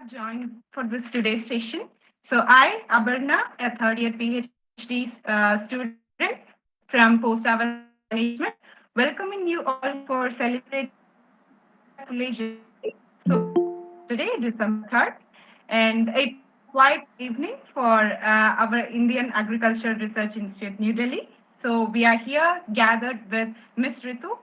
Join for this today's session. So I, Abarna, a third year PhD student from Post Harvest Management, welcoming you all for celebrating Full Journey. So today, December 3rd, and it's a quiet evening for our Indian Agricultural Research Institute, New Delhi. So we are here gathered with Miss Ritu,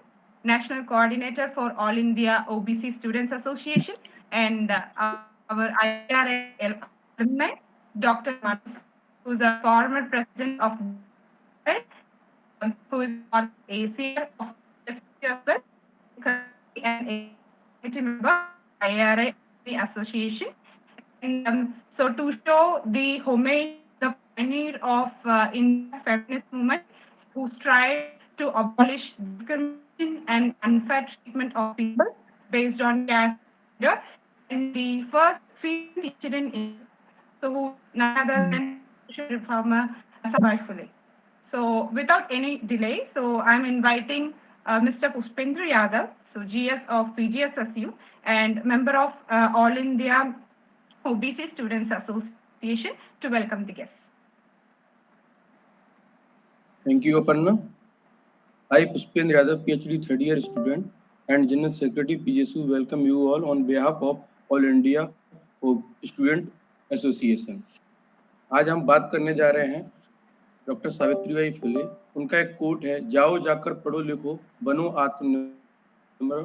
National Coordinator for All India OBC Students Association, and our IRA alumni, Dr. Manu, who's a former president of DFI, who is part of ACR of DFI as well, and currently an executive member of IRA Association. And so to show the homage to the pioneer of Indian feminist movement who strive to abolish discrimination and unfair treatment of people based on caste and gender, and the first female teacher in India, so who none other than social reformer Sabai Phule. So without any delay, so I'm inviting Mr. Pushpendra Yadav, so GS of PGSSU and member of All India OBC Students Association, to welcome the guests. Thank you, Aparna. I, Pushpendra Yadav, PhD third year student and General Secretary PGSU, welcome you all on behalf of All India Student Association. आज हम बात करने जा रहे हैं doctor Savitribai Phule. उनका एक coat है, जाओ जाकर पढ़ो लिखो, बनो आत्मनिर्भर,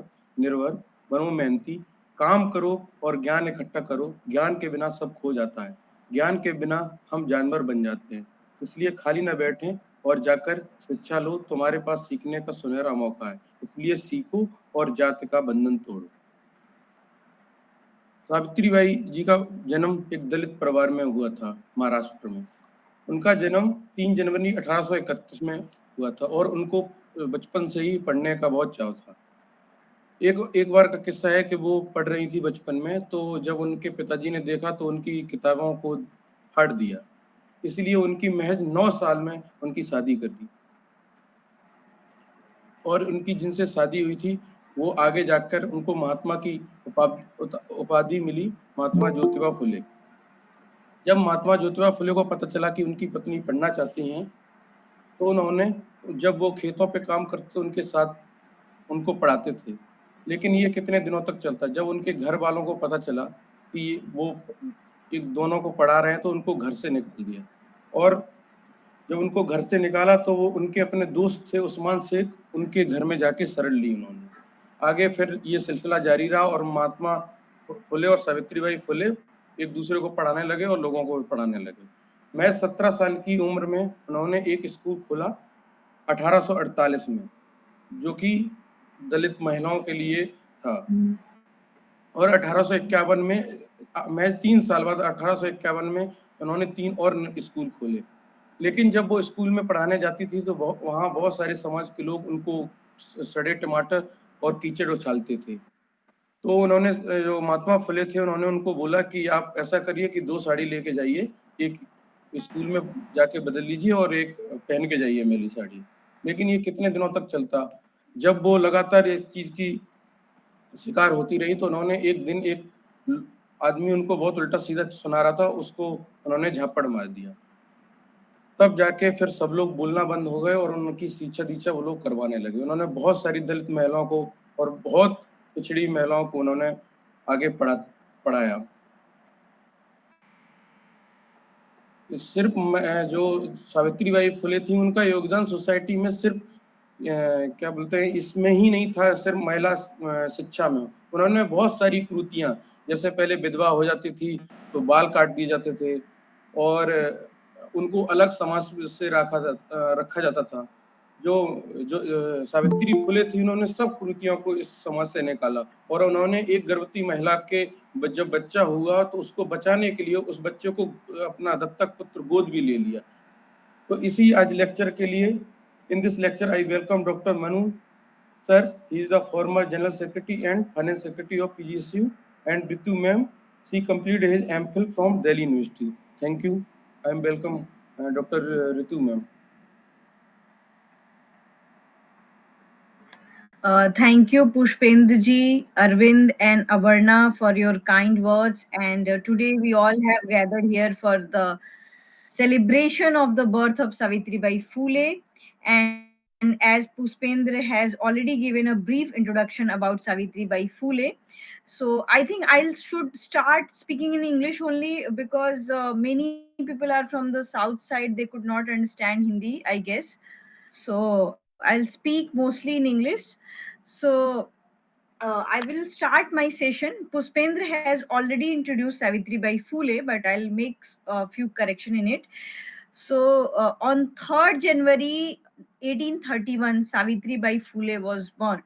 बनो मेहनती, काम करो और ज्ञान इकट्ठा करो, ज्ञान के बिना सब खो जाता है, ज्ञान के बिना हम जानवर बन जाते हैं, इसलिए खाली न बैठें और जाकर शिक्षा लो, तुम्हारे पास सीखने का सुनहरा मौका है, इसलिए सीखो और जाति का बंधन तोड़ो। सावित्रीबाई जी का जन्म एक दलित परिवार में हुआ था महाराष्ट्र में। उनका जन्म 3 जनवरी 1831 में हुआ था और उनको बचपन से ही पढ़ने का बहुत चाव था। एक बार का किस्सा है कि वो पढ़ रही थी बचपन में, तो जब उनके पिताजी ने देखा तो उनकी किताबों को फाड़ दिया, इसलिए उनकी महज 9 साल में उनकी शादी कर दी और उनकी जिनसे शादी हुई थी वो आगे जाकर उनको महात्मा की उपाधि मिली, महात्मा ज्योतिबा फुले। जब महात्मा ज्योतिबा फुले को पता चला कि उनकी पत्नी पढ़ना चाहती हैं, तो उन्होंने, जब वो खेतों पे काम करते तो उनके साथ उनको पढ़ाते थे, लेकिन ये कितने दिनों तक चलता। जब उनके घर वालों को पता चला कि वो दोनों को पढ़ा रहे हैं तो उनको घर से निकाल दिया, और जब उनको घर से निकाला तो वो उनके अपने दोस्त थे उस्मान शेख, उनके घर में जाके शरण ली उन्होंने। आगे फिर ये सिलसिला जारी रहा और महात्मा फुले और सावित्रीबाई फुले एक दूसरे को पढ़ाने लगे और लोगों को भी पढ़ाने लगे। मैं 17 साल की उम्र में उन्होंने एक स्कूल खोला 1848 में, जो कि दलित महिलाओं के लिए था, और 1851 में, मैं 3 साल बाद 1851 में उन्होंने 3 और स्कूल खोले। लेकिन जब वो स्कूल में पढ़ाने जाती थी तो वहाँ बहुत सारे समाज के लोग उनको सड़े टमाटर और कीचड़ उछालते थे। तो उन्होंने, जो महात्मा फुले थे, उन्होंने उनको बोला कि आप ऐसा करिए कि 2 साड़ी लेके जाइए, एक स्कूल में जाके बदल लीजिए और एक पहन के जाइए मेरी साड़ी। लेकिन ये कितने दिनों तक चलता। जब वो लगातार इस चीज़ की शिकार होती रही तो उन्होंने एक दिन एक आदमी उनको बहुत उल्टा सीधा सुना रहा था, उसको उन्होंने झापड़ मार दिया। तब जाके फिर सब लोग बोलना बंद हो गए और उनकी शिक्षा दीक्षा वो लोग करवाने लगे। उन्होंने बहुत सारी दलित महिलाओं को और बहुत पिछड़ी महिलाओं को उन्होंने आगे पढ़ाया। सिर्फ जो सावित्रीबाई फुले थी, उनका योगदान सोसाइटी में सिर्फ क्या बोलते हैं, इसमें ही नहीं था, सिर्फ महिला शिक्षा में। उन्होंने बहुत सारी कृतियां, जैसे पहले विधवा हो जाती थी तो बाल काट दिए जाते थे और उनको अलग समाज से रखा जाता था। जो सावित्री फुले थी, उन्होंने सब कृतियों को इस समाज से निकाला और उन्होंने एक गर्भवती महिला के जब बच्चा हुआ तो उसको बचाने के लिए उस बच्चे को अपना दत्तक पुत्र गोद भी ले लिया। तो इसी आज लेक्चर के लिए, in this lecture I welcome doctor Manu sir. He is the former general secretary and finance secretary of PGSU, and Ritu ma'am, she completed his MPhil from Delhi University. Thank you. I am welcome Dr. Ritu ma'am. Thank you, Pushpendraji, Arvind, and Avarna for your kind words. And today we all have gathered here for the celebration of the birth of Savitribai Phule. And as Pushpendra has already given a brief introduction about Savitribai Phule, so I think I should start speaking in English only because many people are from the south side; they could not understand Hindi, I guess. So I'll speak mostly in English. So I will start my session. Puspendra has already introduced Savitri Bai Phule, but I'll make a few correction in it. So on 3rd January 1831, Savitri Bai Phule was born,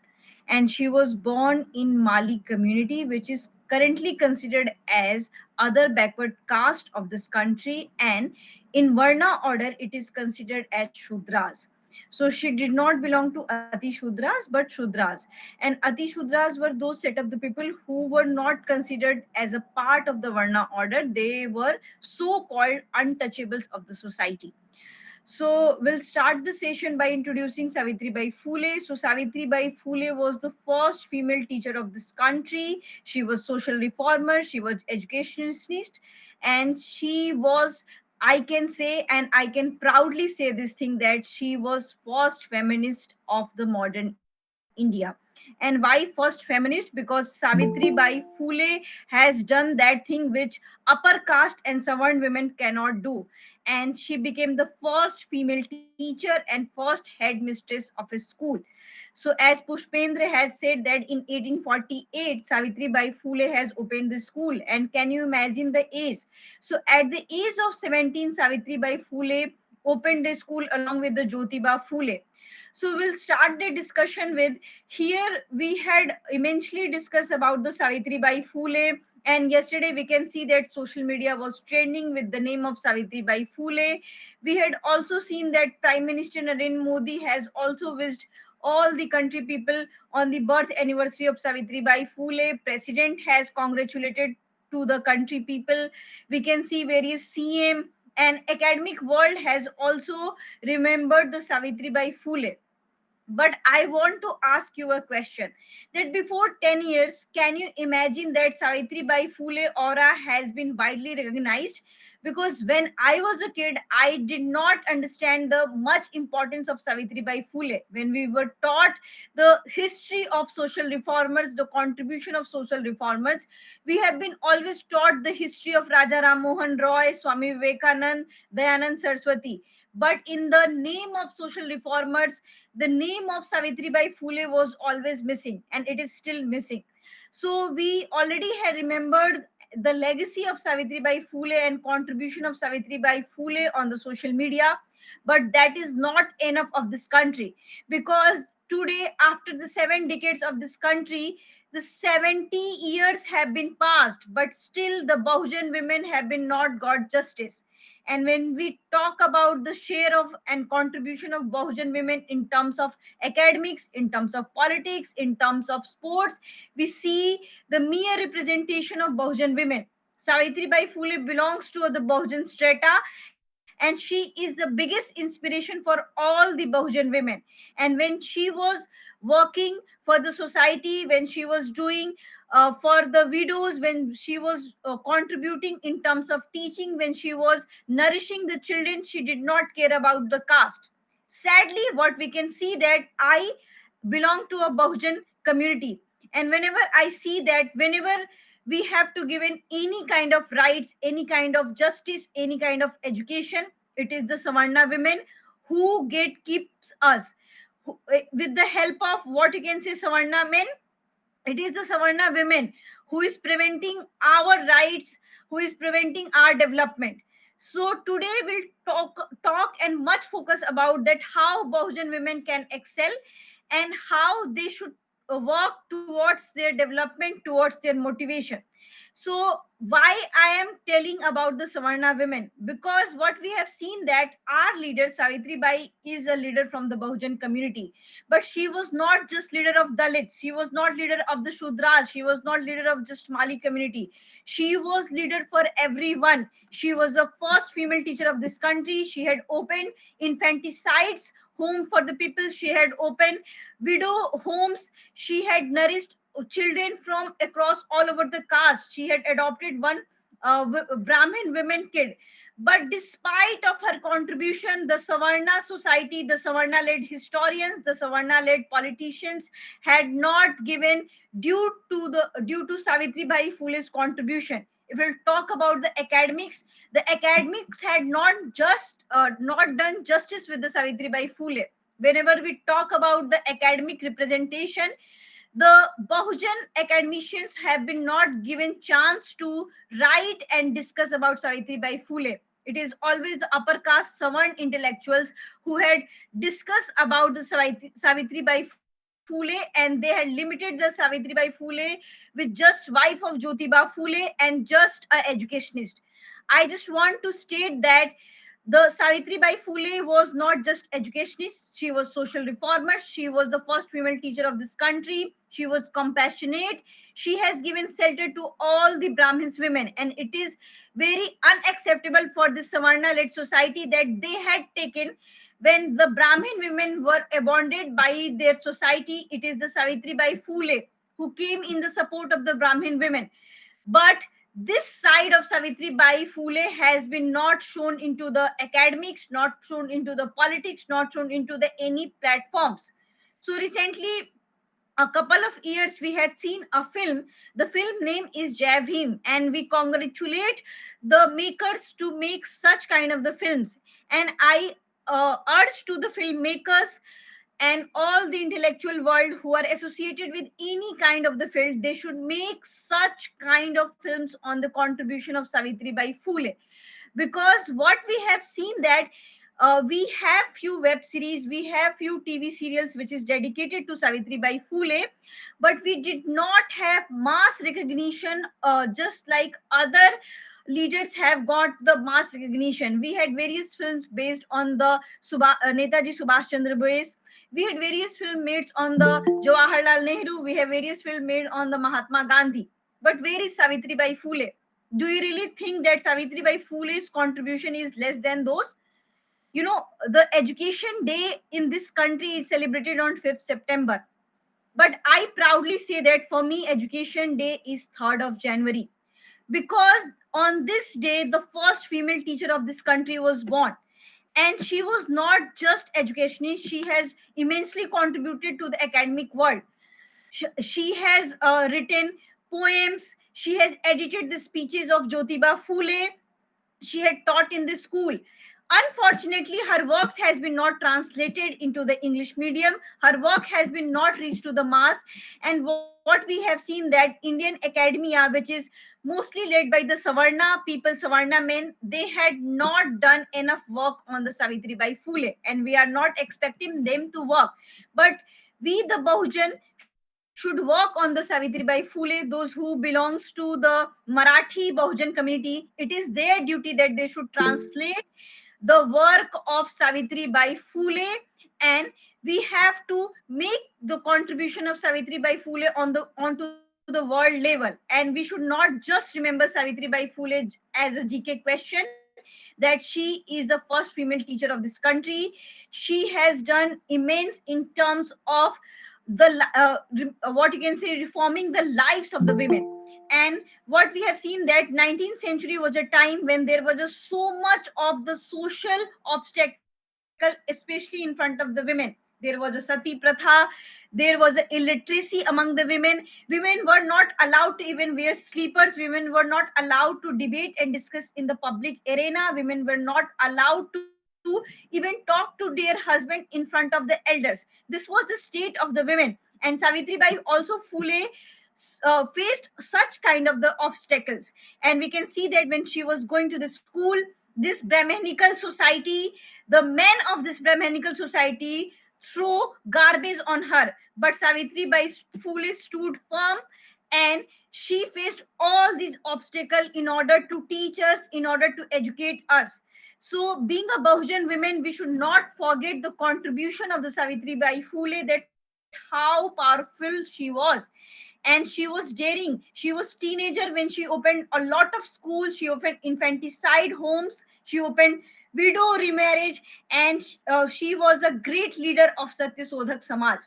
and she was born in Mali community, which is currently considered as other backward caste of this country, and in Varna order it is considered as Shudras. So she did not belong to Ati Shudras but Shudras. And Ati Shudras were those set of the people who were not considered as a part of the Varna order. They were so called untouchables of the society. So we'll start the session by introducing Savitri Bai Phule. So Savitri Bai Phule was the first female teacher of this country. She was social reformer, she was educationist, and she was, I can say, and I can proudly say this thing, that she was first feminist of the modern India. And why first feminist? Because Savitri Bai Phule has done that thing which upper caste and Savarn women cannot do, and she became the first female teacher and first headmistress of a school. So, as Pushpendra has said that in 1848, Savitri Bai Phule has opened the school, and can you imagine the age? So, at the age of 17, Savitri Bai Phule opened the school along with the Jyotiba Phule. So we'll start the discussion with, here we had immensely discussed about the Savitri Bai Phule, and yesterday we can see that social media was trending with the name of Savitri Bai Phule. We had also seen that Prime Minister Narendra Modi has also wished all the country people on the birth anniversary of Savitri Bai Phule. President has congratulated to the country people. We can see various CM, and academic world has also remembered the Savitri Bai Phule. But I want to ask you a question, that before 10 years, can you imagine that Savitri Bai Phule aura has been widely recognized? Because when I was a kid, I did not understand the much importance of Savitri Bai Phule. When we were taught the history of social reformers, the contribution of social reformers, we have been always taught the history of Raja Ram Mohan Roy, Swami Vivekanand, Dayanand Saraswati. But in the name of social reformers, the name of Savitri Bai Phule was always missing, and it is still missing. So we already had remembered the legacy of Savitri Bai Phule and contribution of Savitri Bai Phule on the social media, but that is not enough of this country, because today, after the 7 decades of this country, the 70 years have been passed, but still the Bahujan women have been not got justice. And when we talk about the share of and contribution of Bahujan women in terms of academics, in terms of politics, in terms of sports, we see the mere representation of Bahujan women. Savitri Bai Phule belongs to the Bahujan strata, and she is the biggest inspiration for all the Bahujan women. And when she was working for the society, when she was doing for the widows, when she was contributing in terms of teaching, when she was nourishing the children, she did not care about the caste. Sadly, what we can see, that I belong to a Bahujan community, and whenever I see that, whenever we have to give in any kind of rights, any kind of justice, any kind of education, it is the Savarna women who keeps us. With the help of, what you can say, Savarna men, it is the Savarna women who is preventing our rights, who is preventing our development. So today we'll talk and much focus about that, how Bahujan women can excel and how they should work towards their development, towards their motivation. So why I am telling about the Savarna women, because what we have seen that our leader Savitri Bai is a leader from the Bahujan community, but she was not just leader of Dalits, she was not leader of the Shudras, she was not leader of just Mali community. She was leader for everyone. She was the first female teacher of this country. She had opened infanticides home for the people. She had opened widow homes. She had nourished children from across all over the caste. She had adopted one Brahmin women kid. But despite of her contribution, the Savarna society, the Savarna led historians, the Savarna led politicians had not given due to Savitri Bai Phule's contribution. If we'll talk about the academics had not done justice with the Savitri Bai Phule. Whenever we talk about the academic representation, the Bahujan academicians have been not given chance to write and discuss about Savitri Bai Phule. It is always the upper caste Savarn intellectuals who had discussed about the Savitri Bai Phule, and they had limited the Savitri Bai Phule with just wife of Jyotiba Phule and just a educationist. I just want to state that the Savitri Bai Phule was not just educationist, she was social reformer, she was the first female teacher of this country, she was compassionate, she has given shelter to all the Brahmins women, and it is very unacceptable for this Savarna led society that they had taken when the Brahmin women were abandoned by their society. It is the Savitri Bai Phule who came in the support of the Brahmin women. But this side of Savitri Bai Phule has been not shown into the academics, not shown into the politics, not shown into the any platforms. So recently, a couple of years, we had seen a film. The film name is Jai Bhim, and we congratulate the makers to make such kind of the films. And I urge to the filmmakers and all the intellectual world who are associated with any kind of the field, they should make such kind of films on the contribution of Savitri Bai Phule. Because what we have seen that we have few web series, we have few TV serials which is dedicated to Savitri Bai Phule, but we did not have mass recognition just like other leaders have got the mass recognition. We had various films based on the Netaji Subhash Chandra Bose. We had various films made on the Jawaharlal Nehru. We have various films made on the Mahatma Gandhi. But where is Savitri Bai Phule? Do you really think that Savitri Bai Phule's contribution is less than those? You know, the education day in this country is celebrated on 5th September. But I proudly say that for me, education day is 3rd of January. Because on this day, the first female teacher of this country was born. And she was not just educationist, she has immensely contributed to the academic world. She has written poems, she has edited the speeches of Jyotiba Phule, she had taught in the school. Unfortunately, her works has been not translated into the English medium, her work has been not reached to the mass. And what we have seen that Indian academia, which is mostly led by the Savarna people, Savarna men, they had not done enough work on the Savitri Bai Phule, and we are not expecting them to work. But we, the Bahujan, should work on the Savitri Bai Phule. Those who belongs to the Marathi Bahujan community, it is their duty that they should translate the work of Savitri Bai Phule, and we have to make the contribution of Savitri Bai Phule onto the world level. And we should not just remember Savitri Bai Phule as a GK question, that she is the first female teacher of this country. She has done immense in terms of the what you can say, reforming the lives of the women. And what we have seen that 19th century was a time when there was just so much of the social obstacle, especially in front of the women. There was a sati pratha, there was a illiteracy among the women. Women were not allowed to even wear sleepers, women were not allowed to debate and discuss in the public arena, women were not allowed to even talk to their husband in front of the elders. This was the state of the women. And Savitri Bai also Phule faced such kind of the obstacles. And we can see that when she was going to the school, this Brahmanical society, the men of this Brahmanical society throw garbage on her. But Savitri Bai Phule stood firm and she faced all these obstacles in order to teach us, in order to educate us. So being a Bahujan women, we should not forget the contribution of the Savitri Bai Phule, that how powerful she was. And she was daring, she was teenager when she opened a lot of schools, she opened infanticide homes, she opened widow remarriage, and she was a great leader of Satya Sodhak Samaj.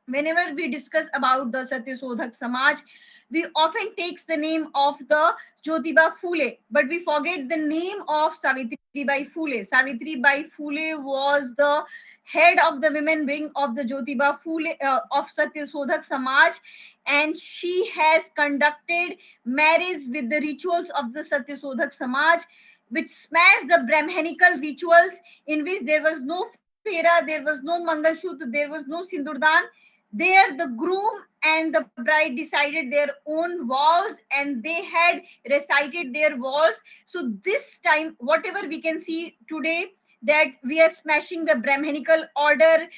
Whenever we discuss about the Satya Sodhak Samaj, we often takes the name of the Jyotiba Phule, but we forget the name of Savitri Bai Phule. Savitri Bai Phule was the head of the women wing of the Jyotiba Phule of Satya Sodhak Samaj, and she has conducted marriage with the rituals of the Satya Sodhak Samaj, which smashed the Brahmanical rituals, in which there was no fera, there was no Mangal Shut, there was no Sindurdan. There, the groom and the bride decided their own vows and they had recited their vows. So, this time, whatever we can see today, that we are smashing the Brahmanical order,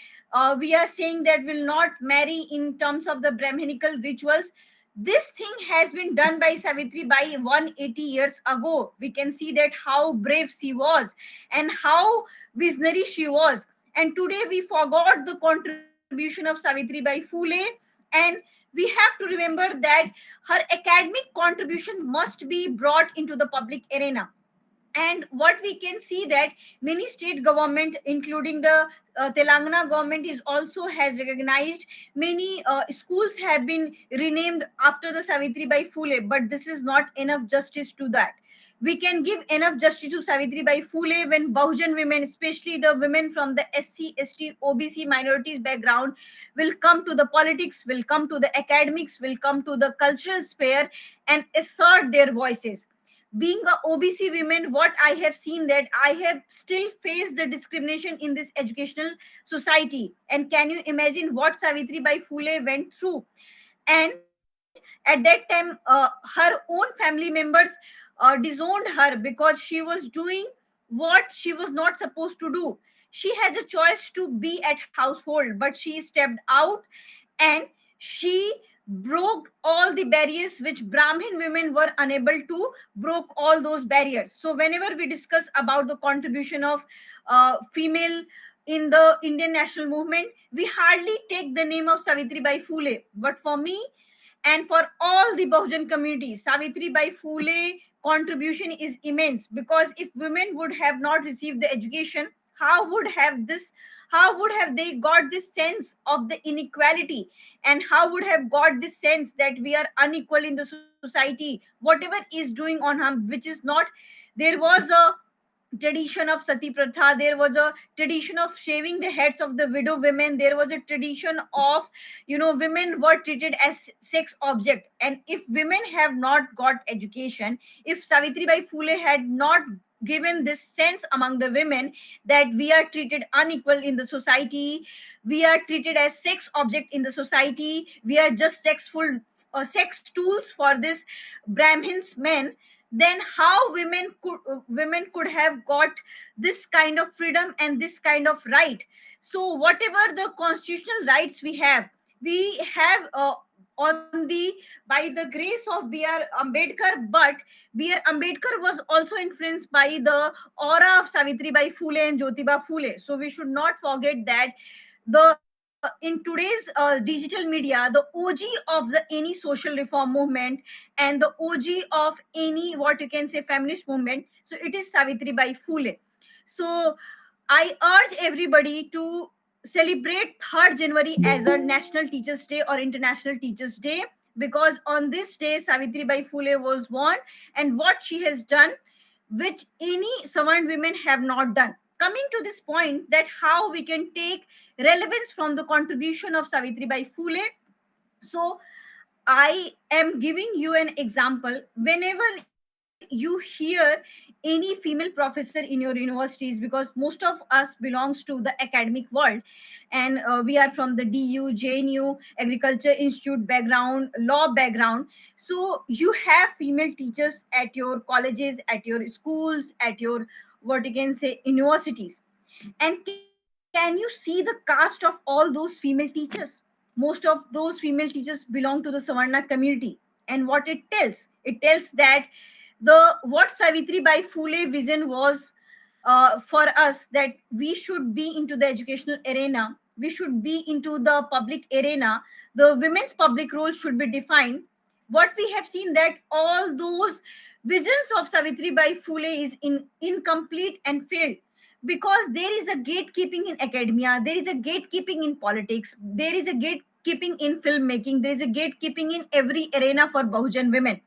we are saying that we'll not marry in terms of the Brahmanical rituals. This thing has been done by Savitri Bai 180 years ago. We can see that how brave she was and how visionary she was. And today we forgot the contribution of Savitri Bai Phule, and we have to remember that her academic contribution must be brought into the public arena. And what we can see that many state government, including the Telangana government, is also has recognized many schools have been renamed after the Savitri Bai Phule, but this is not enough justice to that. We can give enough justice to Savitri Bai Phule when Bahujan women, especially the women from the SC, ST, OBC minorities background, will come to the politics, will come to the academics, will come to the cultural sphere and assert their voices. Being a OBC women, what I have seen that I have still faced the discrimination in this educational society. And can you imagine what Savitri Bai Phule went through? And at that time, her own family members disowned her because she was doing what she was not supposed to do. She has a choice to be at household, but she stepped out and she broke all the barriers which Brahmin women were unable to broke all those barriers. So whenever we discuss about the contribution of female in the Indian national movement, we hardly take the name of Savitri Bai Phule. But for me and for all the Bahujan community, Savitri Bai Phule contribution is immense, because if women would have not received the education, how would have this, how would have they got this sense of the inequality, and how would have got this sense that we are unequal in the society, whatever is doing on harm, which is not. There was a tradition of sati pratha, there was a tradition of shaving the heads of the widow women, there was a tradition of, women were treated as sex object. And if women have not got education, if Savitri Bai Phule had not given this sense among the women that we are treated unequal in the society, we are treated as sex object in the society, we are just sex tools for this Brahmins men, then how women could have got this kind of freedom and this kind of right. So whatever the constitutional rights we have on the, by the grace of B.R. Ambedkar, but B.R. Ambedkar was also influenced by the aura of Savitri Bai Phule and Jyotiba Phule. So we should not forget that the in today's digital media, the OG of the any social reform movement and the OG of any, what you can say, feminist movement, so it is Savitri Bai Phule. So I urge everybody to celebrate 3rd January as a National Teachers Day or International Teachers Day, because on this day Savitri Bai Phule was born, and what she has done which any Savarn women have not done. Coming to this point, that how we can take relevance from the contribution of Savitri Bai Phule. So I am giving you an example. Whenever you hear any female professor in your universities, because most of us belongs to the academic world, and we are from the DU, JNU, Agriculture Institute background, law background. So you have female teachers at your colleges, at your schools, at your, what you can say, universities. And can you see the cast of all those female teachers? most of those female teachers belong to the Savarna community. And what it tells that the what Savitri Bai Phule vision was for us, that we should be into the educational arena, we should be into the public arena, the women's public role should be defined. What we have seen that all those visions of Savitri Bai Phule is incomplete and failed, because there is a gatekeeping in academia, there is a gatekeeping in politics, there is a gatekeeping in filmmaking, there is a gatekeeping in every arena for Bahujan women.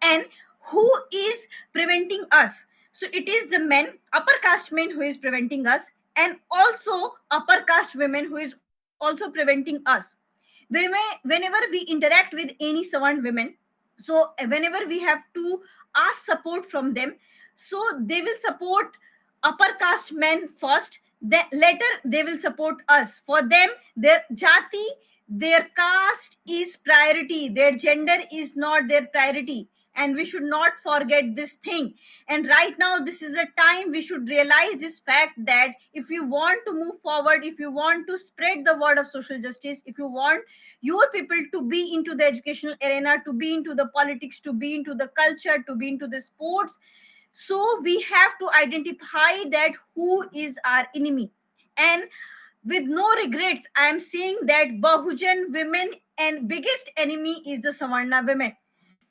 And who is preventing us? So it is the men, upper caste men, who is preventing us, and also upper caste women who is also preventing us. Whenever we interact with any Savarn women, so whenever we have to ask support from them, so they will support upper caste men first, then later they will support us. For them, their jati, their caste is priority, their gender is not their priority, and we should not forget this thing. And right now, this is a time we should realize this fact, that if you want to move forward, if you want to spread the word of social justice, if you want your people to be into the educational arena, to be into the politics, to be into the culture, to be into the sports, so we have to identify that who is our enemy. And with no regrets, I am saying that Bahujan women and biggest enemy is the Savarna women,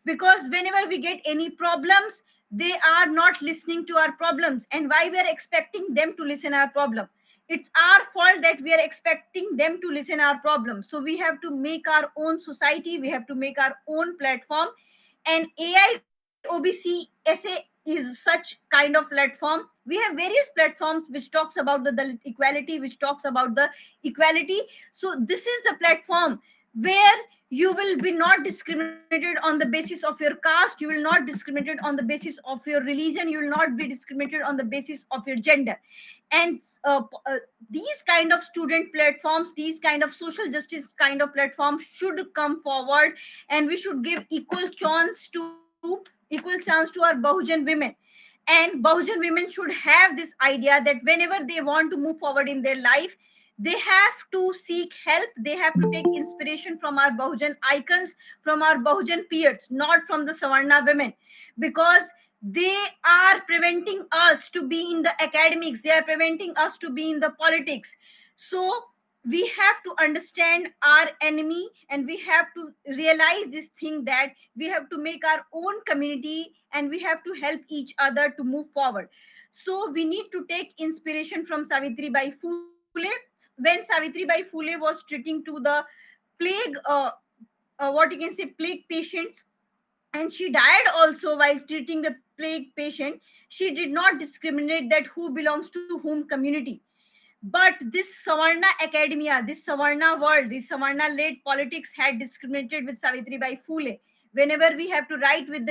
because whenever we get any problems, they are not listening to our problems. And why we are expecting them to listen our problem? It's our fault that we are expecting them to listen our problem. So we have to make our own society, we have to make our own platform. And AIOBC SA is such kind of platform. We have various platforms which talks about the Dalit equality, which talks about the equality. So this is the platform where you will be not discriminated on the basis of your caste, you will not discriminated on the basis of your religion, you will not be discriminated on the basis of your gender. And these kind of student platforms, these kind of social justice kind of platforms should come forward, and we should give equal chance to our Bahujan women. And Bahujan women should have this idea that whenever they want to move forward in their life, they have to seek help, they have to take inspiration from our Bahujan icons, from our Bahujan peers, not from the Savarna women, because they are preventing us to be in the academics, they are preventing us to be in the politics. So we have to understand our enemy, and we have to realize this thing, that we have to make our own community, and we have to help each other to move forward. So we need to take inspiration from Savitri Bai Phule. When Savitri Bai Phule was treating to the plague, what you can say, plague patients, and she died also while treating the plague patient, she did not discriminate that who belongs to whom community. But this Savarna academia, this Savarna world, this Savarna led politics had discriminated with Savitri Bai Phule. Whenever we have to write with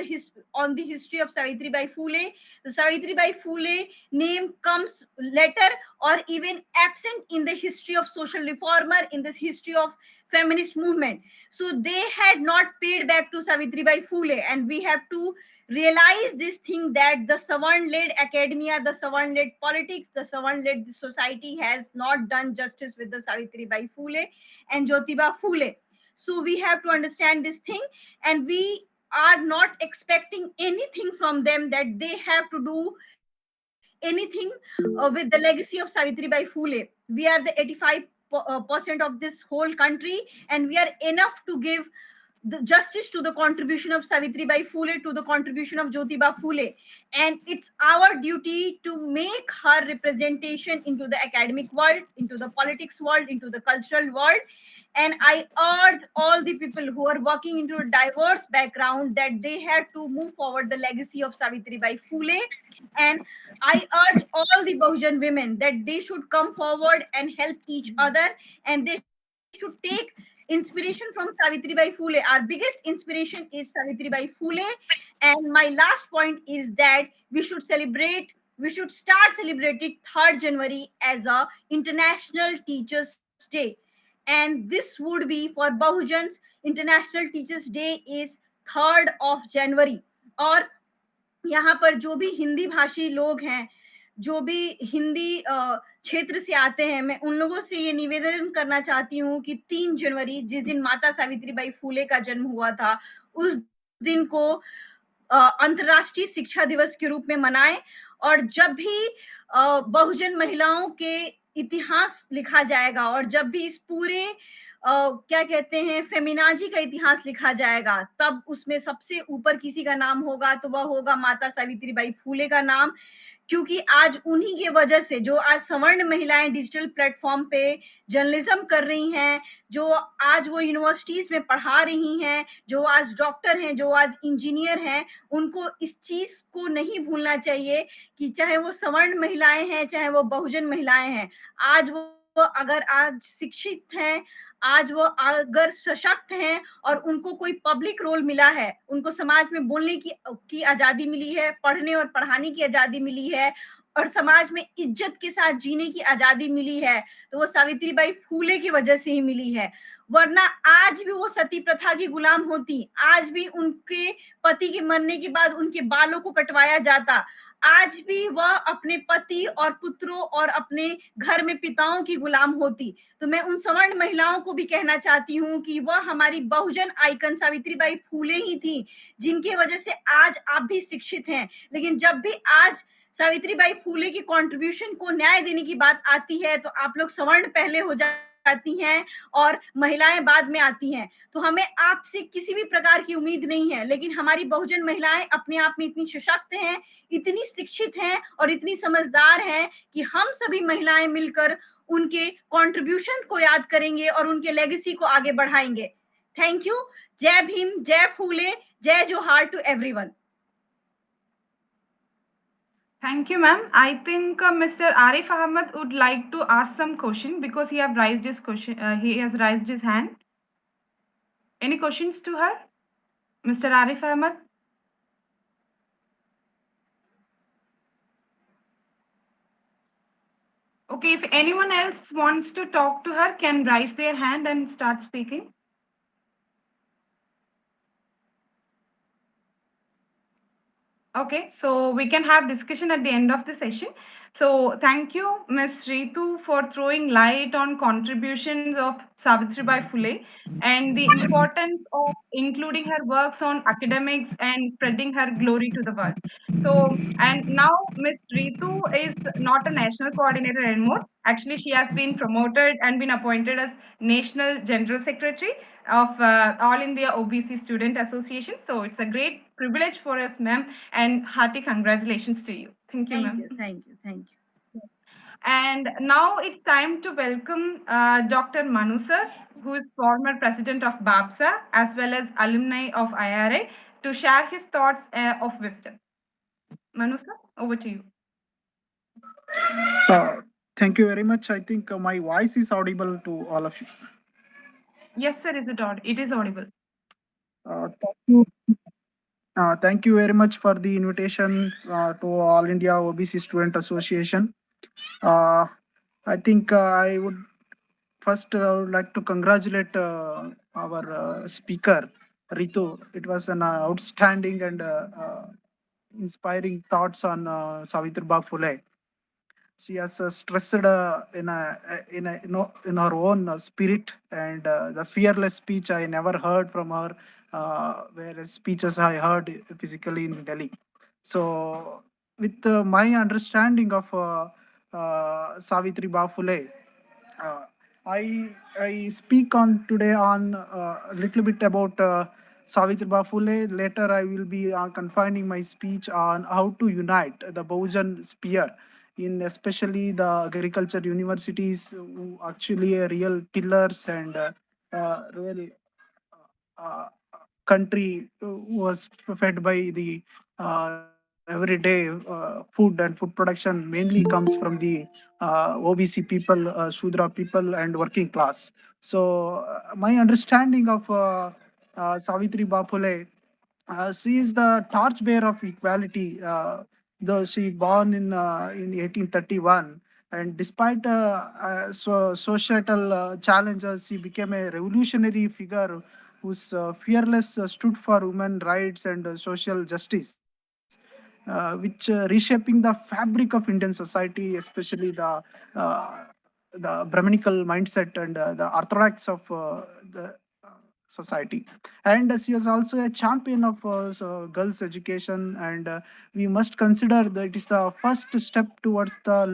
on the history of Savitri Bai Phule, the Savitri Bai Phule name comes later or even absent in the history of social reformer, in this history of feminist movement. So they had not paid back to Savitri Bai Phule, and we have to realize this thing, that the Savarn-led academia, the Savarn-led politics, the Savarn-led society has not done justice with the Savitri Bai Phule and Jyotiba Phule. So we have to understand this thing, and we are not expecting anything from them, that they have to do anything with the legacy of Savitri Bai Phule. We are the 85% of this whole country, and we are enough to give the justice to the contribution of Savitri Bai Phule, to the contribution of Jyotiba Phule. And it's our duty to make her representation into the academic world, into the politics world, into the cultural world. And I urge all the people who are working into a diverse background that they have to move forward the legacy of Savitri Bai Phule. And I urge all the Bahujan women that they should come forward and help each other, and they should take inspiration from Savitri Bai Phule. Our biggest inspiration is Savitri Bai Phule. And my last point is that we should start celebrating 3rd January as a International Teachers Day. And this would be for Bahujans, International Teachers Day is 3rd of January. और यहाँ पर जो भी हिंदी भाषी लोग हैं, जो भी हिंदी क्षेत्र से आते हैं, मैं उन लोगों से ये निवेदन करना चाहती हूँ कि 3 जनवरी जिस दिन माता सावित्रीबाई फूले का जन्म हुआ था, उस दिन को अंतर्राष्ट्रीय शिक्षा दिवस के रूप में मनाएं। और जब भी बहुजन महिलाओं के इतिहास लिखा जाएगा और जब भी इस पूरे क्या कहते हैं फेमिनाजी का इतिहास लिखा जाएगा, तब उसमें सबसे ऊपर किसी का नाम होगा तो वह होगा माता सावित्रीबाई फूले का नाम। क्योंकि आज उन्हीं की वजह से जो आज सवर्ण महिलाएं डिजिटल प्लेटफॉर्म पे जर्नलिज्म कर रही हैं, जो आज वो यूनिवर्सिटीज में पढ़ा रही हैं, जो आज डॉक्टर हैं, जो आज इंजीनियर हैं, उनको इस चीज को नहीं भूलना चाहिए कि चाहे वो सवर्ण महिलाएं हैं, चाहे वो बहुजन महिलाएं हैं, आज वो अगर आज शिक्षित हैं, आज वो अगर सशक्त हैं और उनको कोई पब्लिक रोल मिला है, उनको समाज में बोलने की आजादी मिली है, पढ़ने और पढ़ाने की आजादी मिली है और समाज में इज्जत के साथ जीने की आजादी मिली है, तो वो सावित्रीबाई फूले की वजह से ही मिली है। वरना आज भी वो सती प्रथा की गुलाम होती, आज भी उनके पति के मरने के बाद उनके बालों को कटवाया जाता, आज भी वह अपने पति और पुत्रों और अपने घर में पिताओं की गुलाम होती। तो मैं उन सवर्ण महिलाओं को भी कहना चाहती हूँ कि वह हमारी बहुजन आइकन सावित्रीबाई फूले ही थी, जिनकी वजह से आज आप भी शिक्षित हैं। लेकिन जब भी आज सावित्रीबाई फूले की कंट्रीब्यूशन को न्याय देने की बात आती है, तो आप लोग सवर्ण पहले हो जाती हैं और महिलाएं बाद में आती हैं। तो हमें आपसे किसी भी प्रकार की उम्मीद नहीं है, लेकिन हमारी बहुजन महिलाएं अपने आप में इतनी सशक्त हैं, इतनी शिक्षित हैं और इतनी समझदार हैं कि हम सभी महिलाएं मिलकर उनके कंट्रीब्यूशन को याद करेंगे और उनके लेगेसी को आगे बढ़ाएंगे। Thank you. Jai Bhim, Jai Phule, Jai Johar to everyone. Thank you, ma'am. I think Mr. Arif Ahmed would like to ask some question because he have raised his question. He has raised his hand. Any questions to her, Mr. Arif Ahmed? Okay, if anyone else wants to talk to her, can raise their hand and start speaking. Okay, so we can have discussion at the end of the session. So thank you, Ms. Ritu, for throwing light on contributions of Savitribai Phule and the importance of including her works on academics and spreading her glory to the world. So, and now Ms. Ritu is not a national coordinator anymore. Actually, she has been promoted and been appointed as National General Secretary of All India OBC Student Association. So it's a great privilege for us, ma'am, and hearty congratulations to you. Thank you, ma'am. Thank you. And now it's time to welcome Dr. Manu sir, who is former president of BAPSA as well as alumni of IRA, to share his thoughts of wisdom. Manu sir, over to you. Thank you very much. I think my voice is audible to all of you. Yes, sir, it is audible. Thank you. Thank you very much for the invitation to All India OBC Student Association. I think I would first would like to congratulate our speaker, Ritu. It was an outstanding and inspiring thoughts on Savitribai Phule. She has stressed in her own spirit and the fearless speech I never heard from her, whereas speeches I heard physically in Delhi. So with my understanding of Savitri Phule, uh, I speak on today on a little bit about Savitribai Phule. Later, I will be confining my speech on how to unite the Bahujan sphere in especially the agriculture universities, who actually are real pillars and really uh, country was fed by the everyday food, and food production mainly comes from the OBC people, Shudra people, and working class. So, my understanding of Savitri Bapule, she is the torchbearer of equality. Though she born in 1831, and despite societal challenges, she became a revolutionary figure whose fearless stood for women rights and social justice. which reshaping the fabric of Indian society, especially the Brahminical mindset and the orthodox of the society. And she was also a champion of girls' education, and we must consider that it is the first step towards the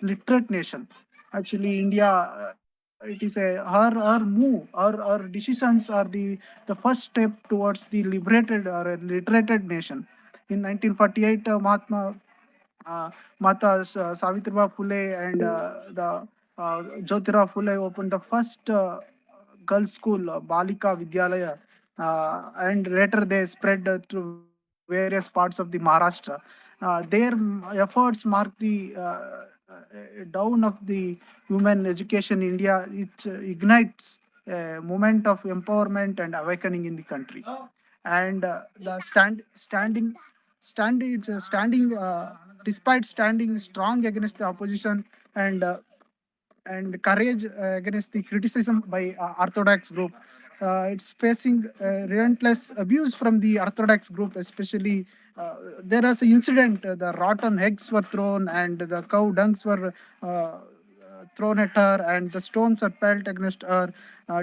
literate nation. Actually, India. It is her move, her decisions are the first step towards the liberated or a literated nation. In 1948, uh, Savitribai Phule and Jyotirao Phule opened the first girls' school, Balika Vidyalaya, and later they spread to various parts of the Maharashtra. Their efforts mark the dawn of the women education in India. It ignites a movement of empowerment and awakening in the country. And the standing, it's standing, despite standing strong against the opposition and courage against the criticism by Orthodox group. It's facing relentless abuse from the Orthodox group, especially. There was an incident, the rotten eggs were thrown and the cow dungs were thrown at her, and the stones are pelted against her,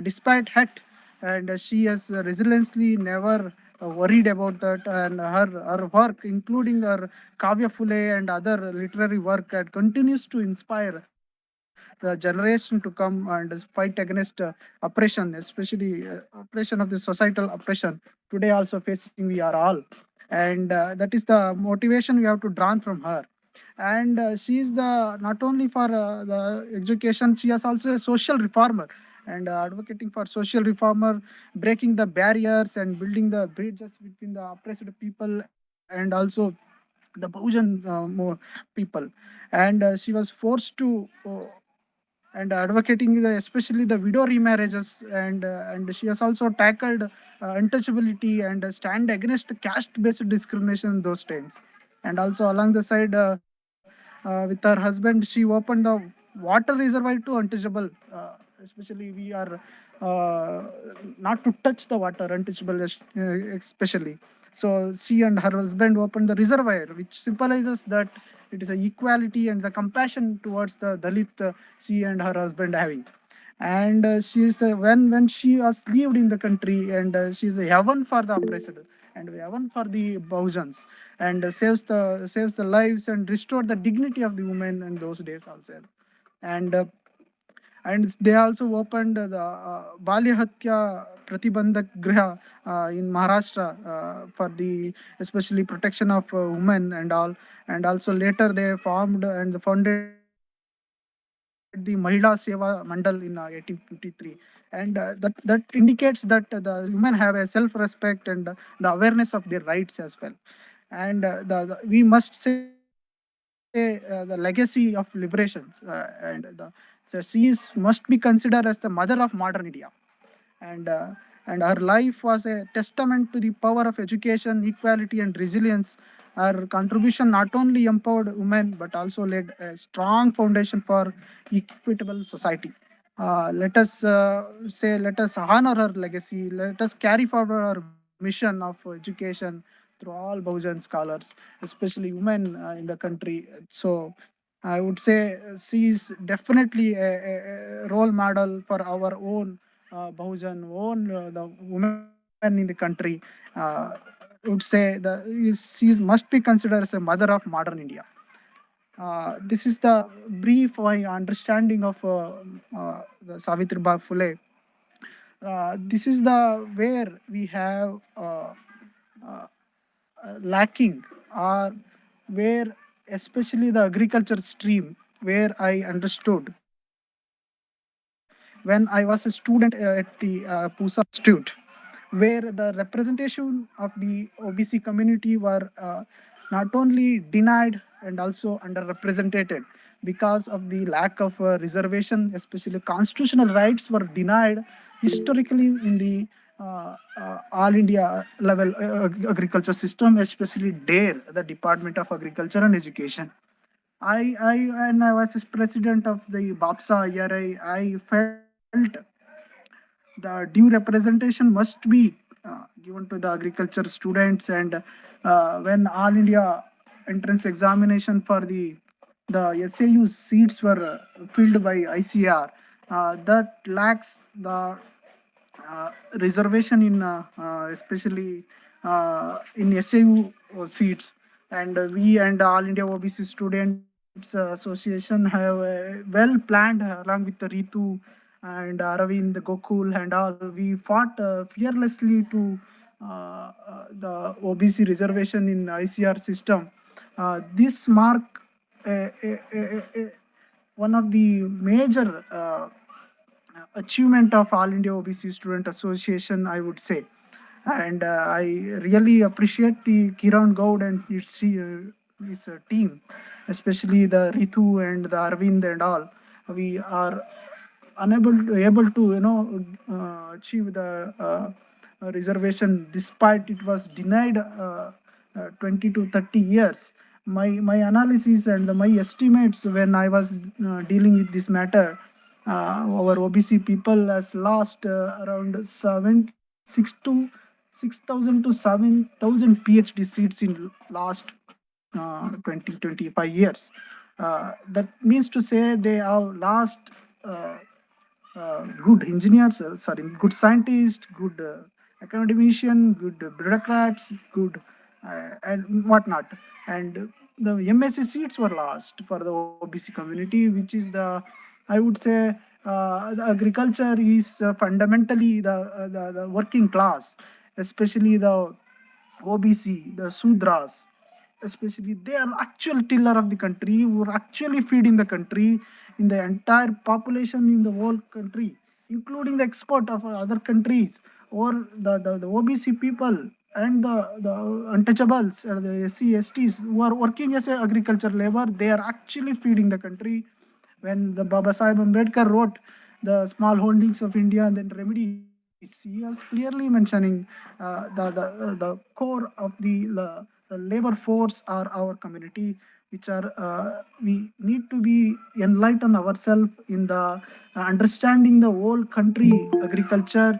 despite hate. And she has resiliently never worried about that. And her work, including her Kavya Phule and other literary work, continues to inspire the generation to come and fight against oppression, especially oppression of the societal oppression. Today also facing we are all, and that is the motivation we have to draw from her. And she is the not only for the education, she is also a social reformer and advocating for social reformer, breaking the barriers and building the bridges between the oppressed people and also the Bahujan more people. And she was forced to and advocating especially the widow remarriages, and she has also tackled untouchability and stand against caste based discrimination in those times. And also along the side, with her husband, she opened the water reservoir to untouchable, especially we are uh, not to touch the water untouchable, especially. So she and her husband opened the reservoir, which symbolizes that it is a equality and the compassion towards the Dalit, she and her husband having. And she is the when she was lived in the country, and she is the heaven for the oppressed and heaven for the Bahujans, and saves the lives and restore the dignity of the women in those days also. And they also opened the Balya Hatya Pratibandhak Griha in Maharashtra for the especially protection of women and all. And also later they formed and founded the Mahila Seva Mandal in 1853. And that indicates that the women have a self-respect and the awareness of their rights as well. And we must say the legacy of liberations, so she must be considered as the mother of modern India. And and her life was a testament to the power of education, equality, and resilience. Her contribution not only empowered women but also laid a strong foundation for equitable society. Let us honor her legacy. Let us carry forward our mission of education through all Bahujan scholars, especially women in the country. So I would say she is definitely a role model for our own Bahujan, own the women in the country. Would say she must be considered as a mother of modern India. This is the brief my understanding of the Savitribai Phule. This is the where we have uh, lacking, or where especially the agriculture stream, where I understood when I was a student at the Pusa Institute, where the representation of the OBC community were not only denied and also underrepresented because of the lack of reservation, especially constitutional rights were denied historically in the all India level agriculture system, especially DARE, the Department of Agriculture and Education. When I was president of the BAPSA IRI, I felt the due representation must be given given to the agriculture students, and when all India entrance examination for the SAU seats were filled by ICR, that lacks the reservation in especially in SAU seats, and we and All India OBC Students Association have well planned along with the Ritu and Aravind, Gokul, and all. We fought fearlessly to the OBC reservation in ICR system. This mark one of the major achievement of All India OBC Student Association, I would say. And I really appreciate the Kiran Gaud and his team, especially the Ritu and the Arvind and all. We are able to achieve the reservation despite it was denied 20 to 30 years. My analysis and my estimates when I was dealing with this matter, our OBC people has lost around 6,000 to 7,000 PhD seats in last 20 25 years. That means to say they have lost uh, good engineers, sorry, good scientists, good academician, good bureaucrats, good and whatnot. And the MSc seats were lost for the OBC community, which is I would say, the agriculture is fundamentally the working class, especially the OBC, the Sudras, especially they are actual tiller of the country who are actually feeding the country in the entire population in the whole country, including the export of other countries, or the OBC people and the untouchables or the SC, STs who are working as a agriculture labor, they are actually feeding the country. When the Baba Sahib Ambedkar wrote the Small Holdings of India and then Remedies, he was clearly mentioning the core of the labor force are our community, which are we need to be enlighten ourselves in the understanding the whole country agriculture,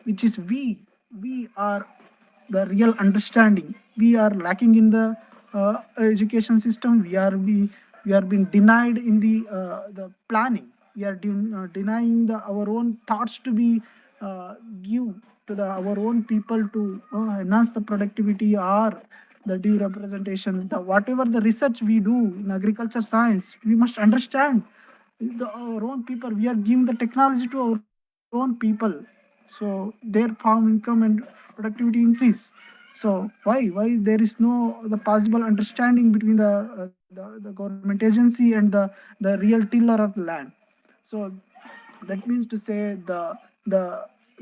which is we are the real understanding. We are lacking in the education system. We are being denied in the planning. We are denying our own thoughts to be give to our own people to enhance the productivity or the due representation. Whatever the research we do in agriculture science, we must understand our own people. We are giving the technology to our own people, so their farm income and productivity increase. So why there is no the possible understanding between the government agency and the real tiller of the land. So that means to say the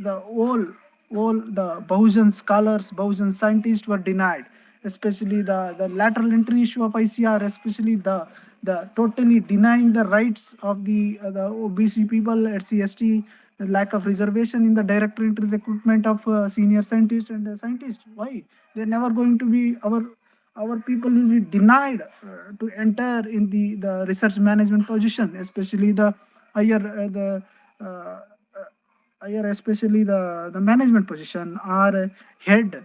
all the Bahujan scholars, Bahujan scientists were denied, especially the lateral entry issue of ICR, especially the totally denying the rights of the OBC people at CST, the lack of reservation in the direct entry recruitment of senior scientists and scientists. Why they're never going to be our people will be denied to enter in the research management position, especially the higher the uh, higher, especially the management position or head.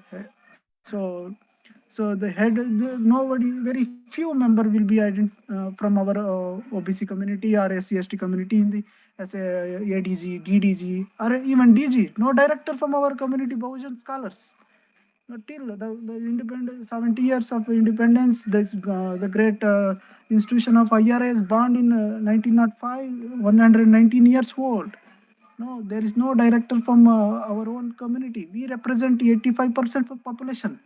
So so the head, nobody, very few member will be from our OBC community or SC/ST community in the as a ADG, DDG, or even DG. No director from our community, Bahujan scholars. Till the independence, 70 years of independence, this the great institution of IRA is born in 1905, 119 years old. No, there is no director from our own community. We represent 85% of population.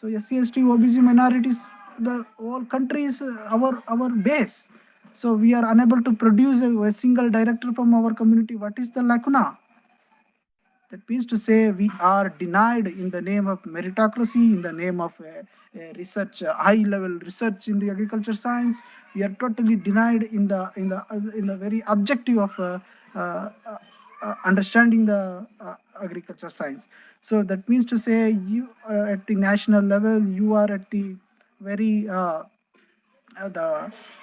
So SC, ST, OBC minorities, the whole country is our base. So we are unable to produce a single director from our community. What is the lacuna? That means to say we are denied in the name of meritocracy, in the name of research, high level research in the agriculture science. We are totally denied in the very objective of uh, understanding the agriculture science. So that means to say you at the national level, you are at the very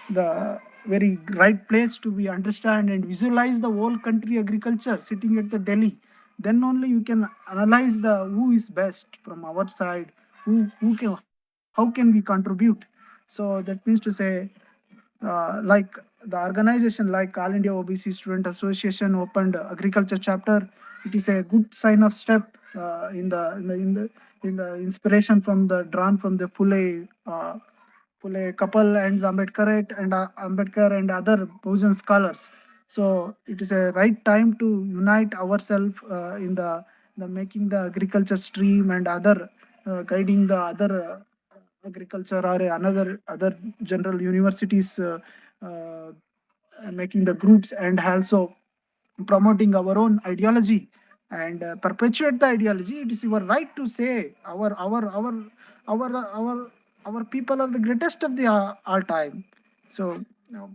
the very right place to be understand and visualize the whole country agriculture sitting at the Delhi. then only you can analyze the who is best from our side, who can, how can we contribute. So that means to say, like the organization like All India OBC Student Association opened agriculture chapter, it is a good sign of step in the inspiration from the drawn from the Phule couple and the Ambedkar and other Bhujan scholars. So it is a right time to unite ourselves in the making the agriculture stream and other guiding the other agriculture or another other general universities, uh, making the groups and also promoting our own ideology and perpetuate the ideology. It is your right to say our people are the greatest of the all time. So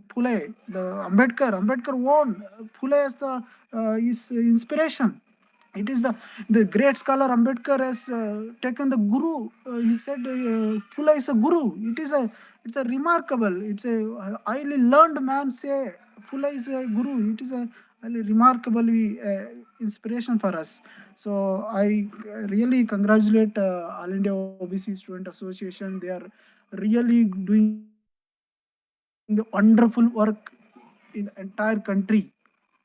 Phule, the Ambedkar won. Phule is the is inspiration. It is the great scholar Ambedkar has taken the guru. He said Phule is a guru. It's a remarkable. It's a highly learned man say Phule is a guru. It is a highly remarkably inspiration for us. So I really congratulate All India OBC Student Association. They are really doing the wonderful work in the entire country.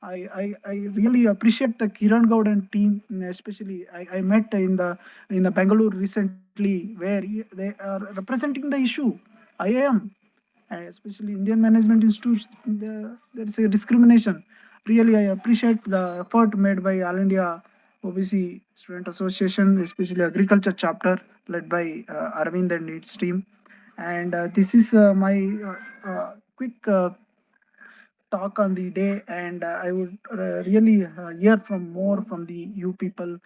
I really appreciate the Kiran Gaud and team, especially I met in the Bangalore recently, where they are representing the issue. IIM, especially Indian Management Institute, there is a discrimination. Really, I appreciate the effort made by All India OBC Student Association, especially agriculture chapter led by Arvind and its team. And this is my quick talk on the day, and I would really hear from more from the you people,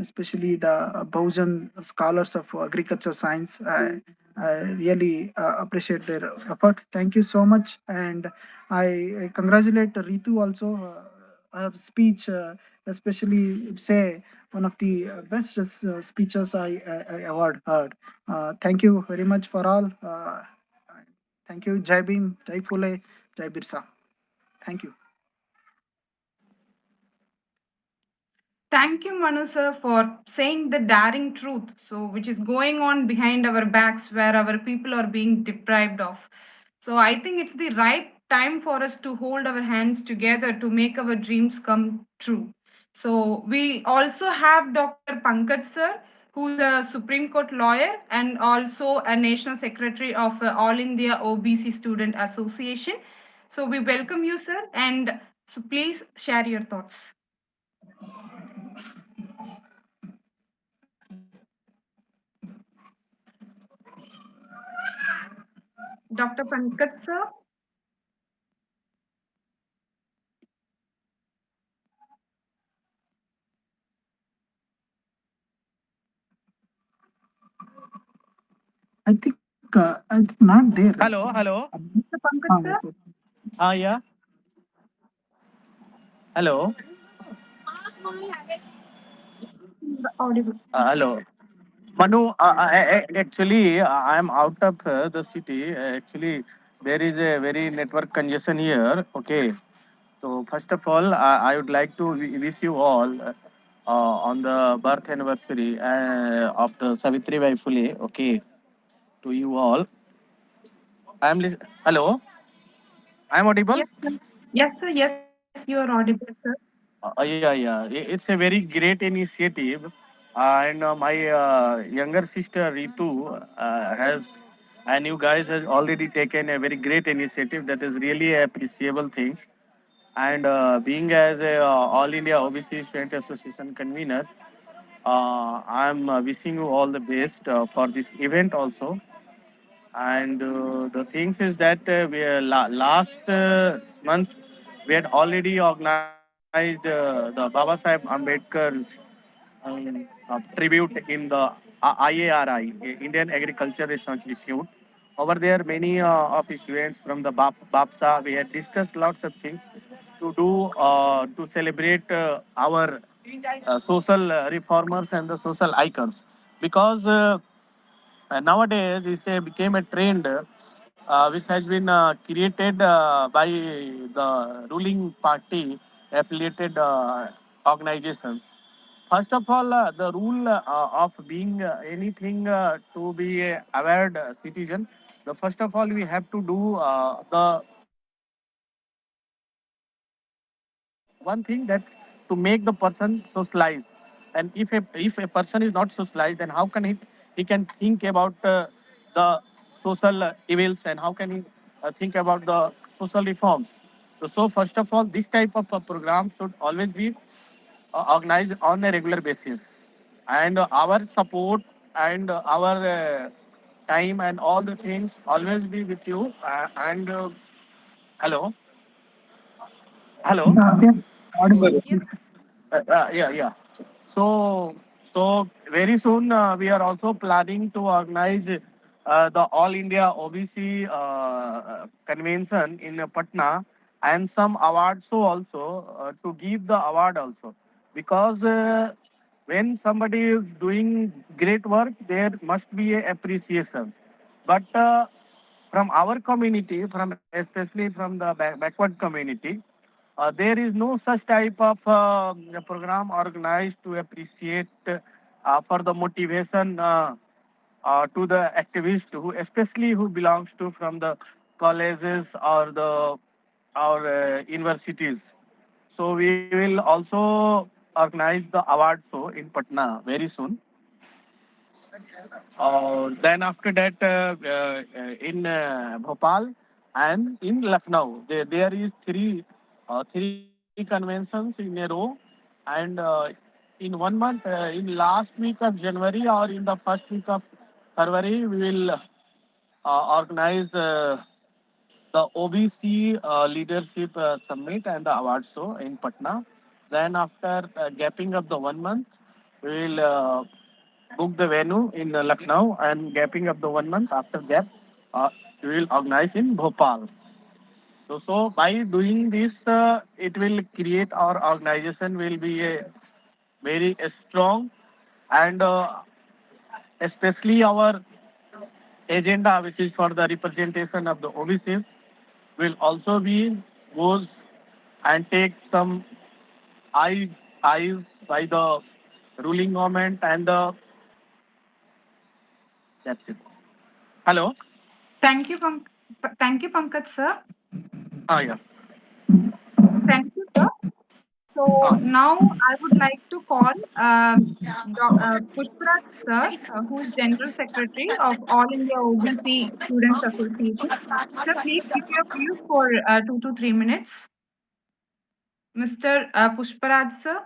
especially the Bhujan scholars of agriculture science. I really appreciate their effort. Thank you so much, and I congratulate Ritu also. Her speech, especially say one of the best speeches I ever heard. Thank you very much for all. Thank you. Jai Bhim, Jai Phule, Jai Birsa. Thank you. Thank you, Manu sir, for saying the daring truth. So, which is going on behind our backs, where our people are being deprived of. So, I think it's the right time for us to hold our hands together to make our dreams come true. So, we also have Dr. Pankaj sir, who's a Supreme Court lawyer and also a National Secretary of All India OBC Student Association. So, we welcome you, sir, and so please share your thoughts. Dr. Pankaj sir. I think not there. Hello, hello. Mr. Pankaj sir? Yes, yes. Yeah. Hello. Audible. Hello. Manu, actually, I am out of the city. Actually, there is a very network congestion here. Okay. So, first of all, I would like to wish you all on the birth anniversary of the Savitri Bai Phule. Okay. To you all. Hello. I am audible? Yes, sir. Yes, sir. Yes, you are audible, sir. Yeah, yeah. It's a very great initiative. And my younger sister Ritu has, and you guys has already taken a very great initiative. That is really appreciable things. And being as a All India OBC Student Association convener, I'm wishing you all the best for this event also. And the things is that last month we had already organized the Baba Sahib Ambedkar's tribute in the IARI, Indian Agriculture Research Institute. Over there, many of his students from the BAPSA, we had discussed lots of things to do to celebrate our social reformers and the social icons. Because nowadays became a trend which has been created by the ruling party affiliated organizations. First of all, the rule of being anything to be a aware citizen. The first of all, we have to do the one thing that to make the person socialize. And if a person is not socialized, then how can he can think about the social evils, and how can he think about the social reforms? So first of all, this type of program should always be organized on a regular basis, and our support and our time and all the things always be with you. And hello, hello. Yes, audible. Sir Yes. Please. Yeah. So, so very soon we are also planning to organize the All India OBC convention in Patna, and some awards also to give the award also, because when somebody is doing great work, there must be a appreciation. But from our community, from especially from the backward community, there is no such type of program organized to appreciate for the motivation to the activists who, especially who belongs to from the colleges or the or universities. So we will also organize the award show in Patna very soon. Then after that, in Bhopal and in Lucknow, there is three conventions in a row, and in 1 month, in last week of January or in the first week of February, we will organize the OBC Leadership Summit and the award show in Patna. Then after gapping up the 1 month, we will book the venue in Lucknow, and gapping up the 1 month after gap, we will organize in Bhopal. So by doing this, it will create our organization will be a very strong, and especially our agenda, which is for the representation of the OBCs, will also be goes and take some eyes eyes by the ruling government and the that's it. Hello. Thank you, thank you, Pankaj sir. Yeah. Thank you, sir. So Ah, now I would like to call Pushparaj sir, who is General Secretary of All India OBC Students Association. Sir, please give your view for 2 to 3 minutes. Mr. Pushparaj sir.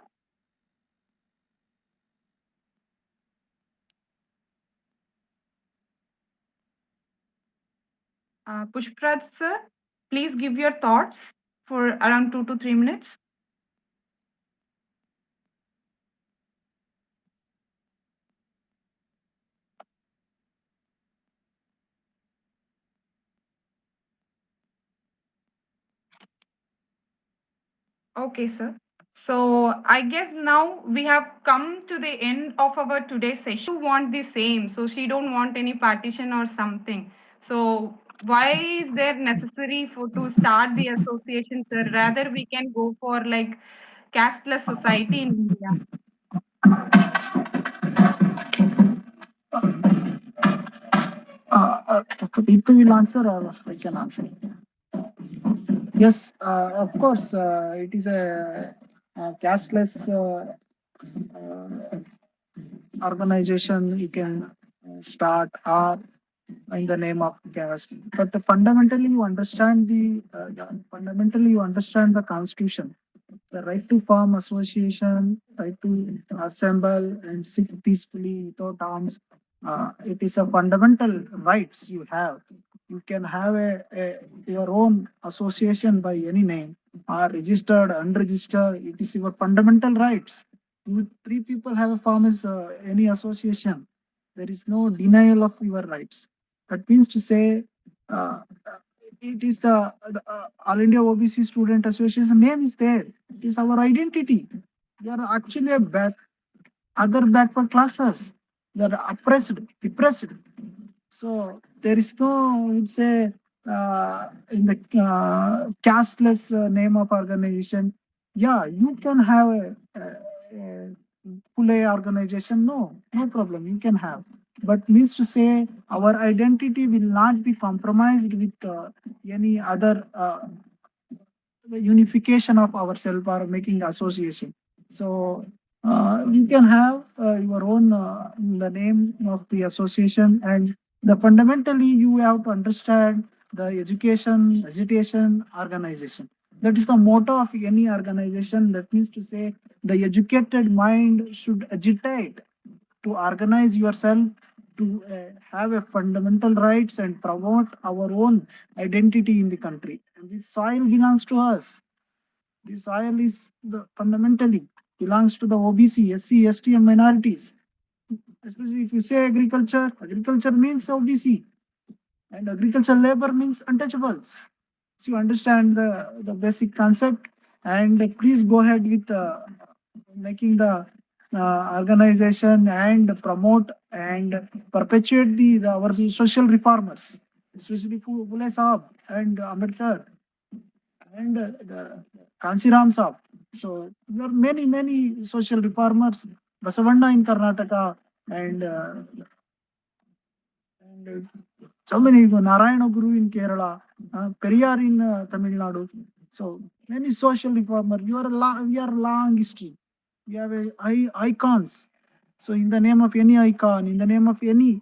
Pushparaj sir, please give your thoughts for around 2 to 3 minutes. Okay, sir. So I guess now we have come to the end of our today's session. Want the same, so she don't want any partition or something. So why is there necessary for to start the association, sir? Rather, we can go for like casteless society in India. Ritu will answer or I can answer. Yes, of course, it is a cashless organization you can start or in the name of caste. But fundamentally, you understand fundamentally you understand the constitution, the right to form association, right to assemble and sit peacefully without arms. It is a fundamental rights you have. You can have your own association by any name, or registered, unregistered. It is your fundamental rights. You three people have a form as any association. There is no denial of your rights. That means to say, uh, it is the All India OBC Student Association name is there. It is our identity. They are actually other backward classes. They are oppressed, depressed. So there is no, I would say, in the casteless name of organization. yeah, you can have a Pule organization. No problem. You can have. But means to say our identity will not be compromised with any other the unification of ourselves or making association. So you can have your own the name of the association, and the fundamentally you have to understand the education, agitation, organization. That is the motto of any organization. That means to say the educated mind should agitate to organize yourself to have a fundamental rights and promote our own identity in the country. And this soil belongs to us. This soil is the fundamentally belongs to the OBC, SC, ST, and minorities. Especially if you say agriculture, agriculture means OBC, and agriculture labor means untouchables. So you understand the basic concept, and please go ahead with making the organization and promote and perpetuate the our social reformers, especially Phule Saab and Ambedkar and the Kansiram Saab. So there are many social reformers, Basavanna in Karnataka, and so many Narayana Guru in Kerala, Periyar in Tamil Nadu. So many social reformers. We are long history. We have icons. So in the name of any icon, in the name of any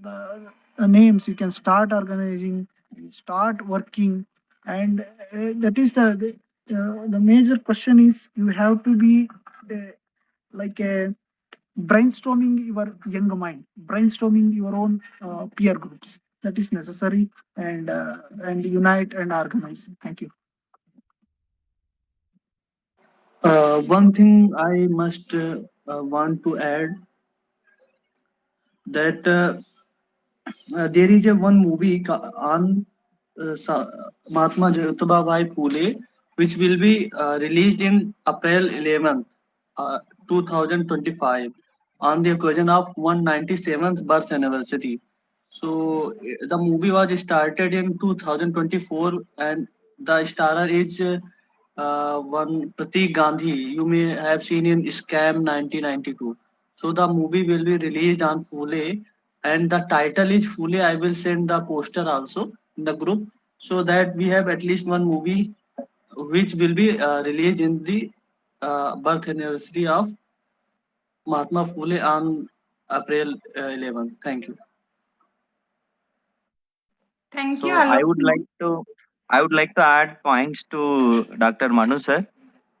the names, you can start organizing, start working, and that is the major question is you have to be uh, like a brainstorming your young mind, brainstorming your own peer groups. That is necessary, and unite and organize. Thank you. One thing I must want to add that there is a one movie on Mahatma Jyotiba Bhai Phule, which will be released in April 11th, 2025, on the occasion of 197th birth anniversary. So the movie was started in 2024, and the starer is one Pratik Gandhi. You may have seen in Scam 1992. So the movie will be released on Phule, and the title is Phule. I will send the poster also in the group, so that we have at least one movie which will be released in the birth anniversary of Mahatma Phule on April 11th. Thank you. Thank you, So I Alok would Kumar. like to I would like to add points to Dr. Manu sir.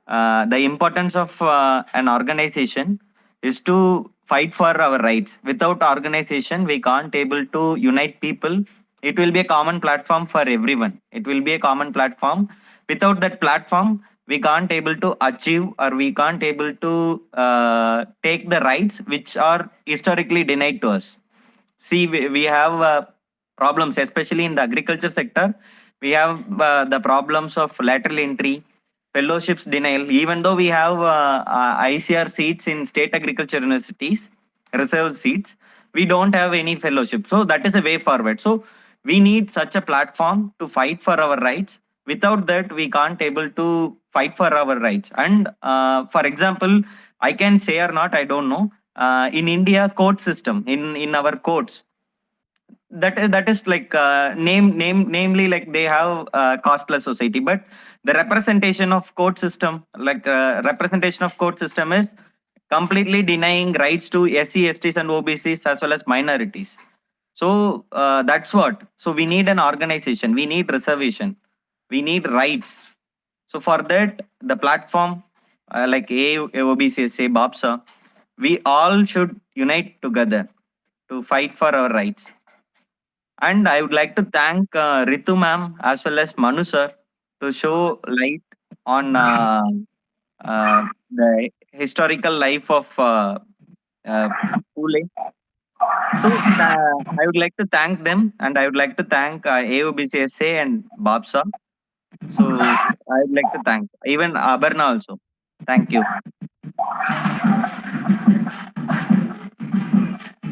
The importance of an organization is to fight for our rights. Without organization, we can't able to unite people. It will be a common platform for everyone. It will be a common platform. Without that platform, we can't able to achieve or we can't able to take the rights which are historically denied to us. See, we have problems, especially in the agriculture sector. We have the problems of lateral entry, fellowships denial. Even though we have ICR seats in state agriculture universities, reserve seats, we don't have any fellowship. So that is a way forward. So we need such a platform to fight for our rights. Without that, we can't able to fight for our rights. And for example, I can say or not, I don't know. In India, court system in our courts, that is like namely like they have costless society, but the representation of court system, like representation of court system is completely denying rights to SC, STs and OBCs as well as minorities. So that's what. So we need an organization, we need reservation, we need rights. So for that, the platform like AOBCSA, BAPSA, we all should unite together to fight for our rights. And I would like to thank Ritu ma'am as well as Manu sir to show light on the historical life of Pule. So I would like to thank them, and I would like to thank AOBCSA and Babsa. So I would like to thank even Abarna also. Thank you.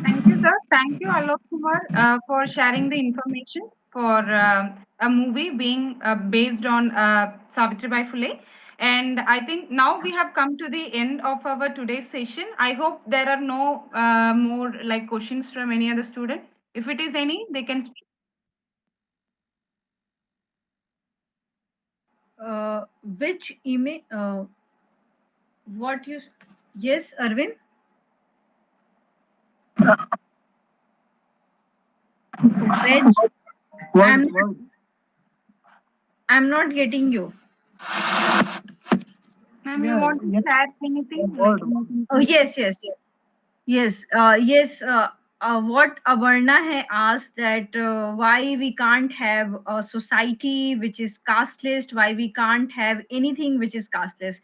Thank you, sir. Thank you, Alok Kumar, for sharing the information for a movie being based on Savitribai Phule. And I think now we have come to the end of our today's session. I hope there are no more like questions from any other student. If it is any, they can speak. Which email? What you? Yes, Arvind. Veg. Words, I'm words. I'm not getting you. Ma'am, you Yeah, want to yeah, share anything? word. Oh, yes, yes, yes. Yes, yes. What Avarna has asked that why we can't have a society which is casteless, why we can't have anything which is casteless.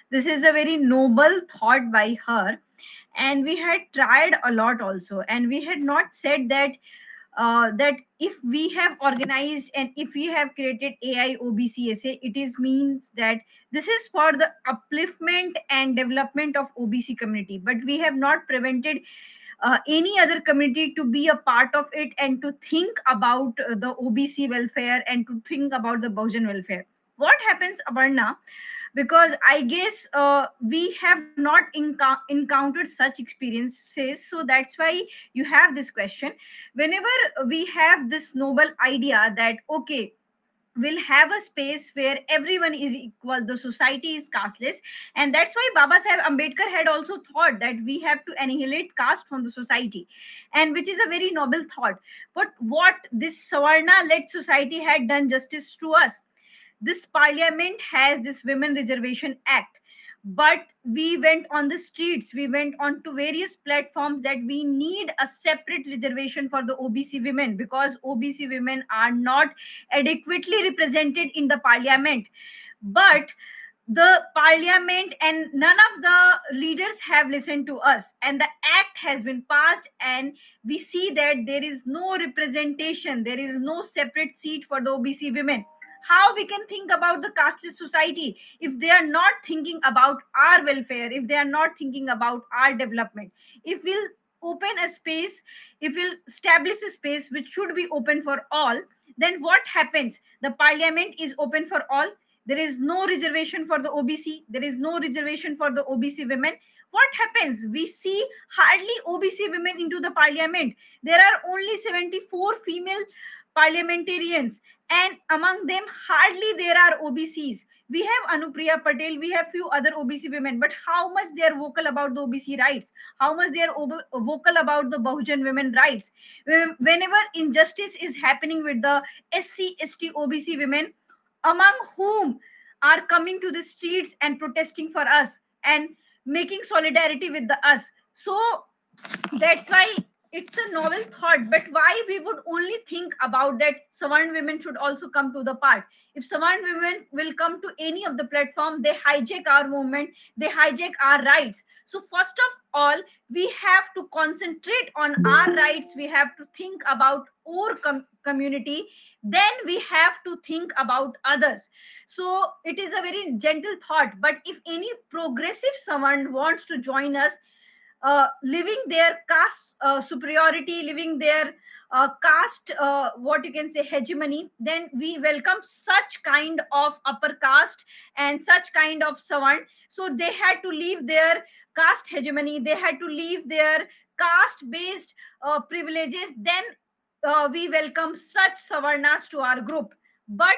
This is a very noble thought by her, and we had tried a lot also, and we had not said that that if we have organized and if we have created AI OBCSA, it is means that this is for the upliftment and development of OBC community, but we have not prevented any other community to be a part of it and to think about the OBC welfare and to think about the Bahujan welfare. What happens, Aparna? Because I guess we have not encountered such experiences, so that's why you have this question. Whenever we have this noble idea that okay, we'll have a space where everyone is equal, the society is casteless, and that's why Baba Saheb Ambedkar had also thought that we have to annihilate caste from the society, and which is a very noble thought. But what this Savarna led society had done justice to us. This parliament has this Women Reservation Act, but we went on the streets, we went on to various platforms that we need a separate reservation for the OBC women because OBC women are not adequately represented in the parliament. But the parliament and none of the leaders have listened to us, and the act has been passed, and we see that there is no representation, there is no separate seat for the OBC women. How we can think about the casteless society if they are not thinking about our welfare, if they are not thinking about our development? If we'll open a space, if we'll establish a space which should be open for all, then what happens? The parliament is open for all, there is no reservation for the OBC, there is no reservation for the OBC women. What happens? We see hardly OBC women into the parliament. There are only 74 female parliamentarians, and among them hardly there are OBCs. We have Anupriya Patel, we have few other OBC women, but how much they are vocal about the OBC rights, how much they are vocal about the Bahujan women rights? Whenever injustice is happening with the SC ST OBC women, among whom are coming to the streets and protesting for us and making solidarity with the us. So that's why it's a novel thought. But why we would only think about that Savarn women should also come to the part? If Savarn women will come to any of the platform, they hijack our movement, they hijack our rights. So first of all, we have to concentrate on our rights, we have to think about our community, then we have to think about others. So it is a very gentle thought, but if any progressive someone wants to join us, living their caste superiority, living their caste, what you can say, hegemony, then we welcome such kind of upper caste and such kind of savan. So they had to leave their caste hegemony, they had to leave their caste based privileges, then we welcome such savarnas to our group. But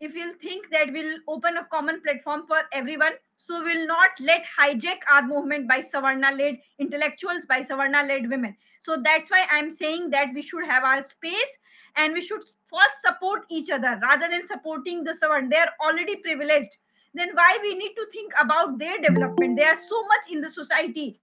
if we'll think that we'll open a common platform for everyone, so we'll not let hijack our movement by Savarna led intellectuals, by Savarna led women. So that's why I'm saying that we should have our space and we should first support each other rather than supporting the Savarna. They are already privileged. Then why we need to think about their development? They are so much in the society.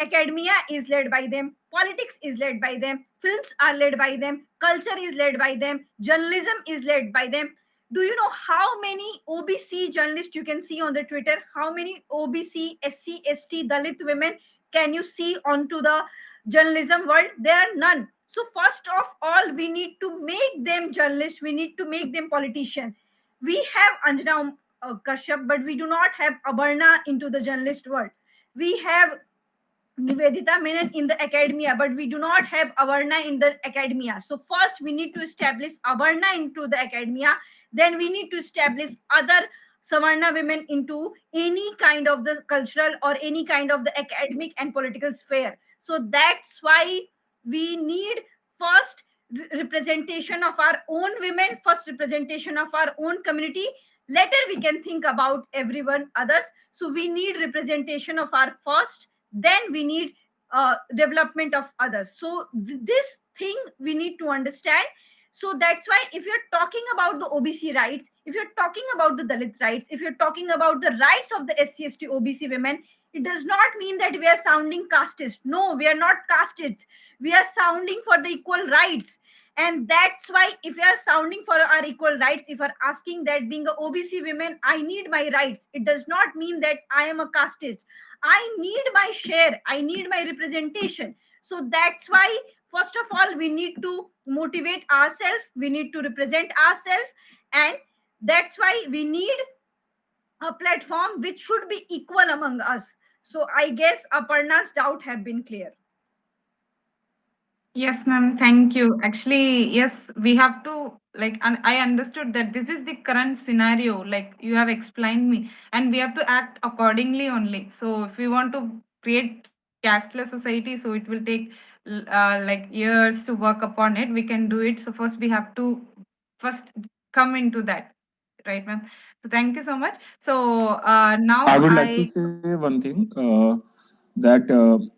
Academia is led by them, politics is led by them, films are led by them, culture is led by them, journalism is led by them. Do you know how many OBC journalists you can see on the Twitter? How many OBC, SC, ST, Dalit women can you see onto the journalism world? There are none. So first of all, we need to make them journalists. We need to make them politicians. We have Anjana Kashyap, but we do not have Abarna into the journalist world. We have Nivedita Menon in the academia, but we do not have Avarna in the academia. So first we need to establish Avarna into the academia. Then we need to establish other Savarna women into any kind of the cultural or any kind of the academic and political sphere. So that's why we need first representation of our own women, first representation of our own community. Later we can think about everyone others. So we need representation of our first, then we need development of others. So this thing we need to understand. So that's why if you're talking about the OBC rights, if you're talking about the Dalit rights, if you're talking about the rights of the SC/ST OBC women, it does not mean that we are sounding casteist. No, we are not casteist. We are sounding for the equal rights. And that's why if we are sounding for our equal rights, if we're asking that being a OBC women, I need my rights, it does not mean that I am a casteist. I need my share, I need my representation. So that's why, first of all, we need to motivate ourselves, we need to represent ourselves, and that's why we need a platform which should be equal among us. So I guess Aparna's doubt have been clear. Yes, ma'am. Thank you. Actually, yes, we have to like, and I understood that this is the current scenario, like you have explained me, and we have to act accordingly only. So, if we want to create casteless society, so it will take like years to work upon it. We can do it. So, first we have to first come into that, right, ma'am? So, thank you so much. So, now I would like to say one thing, that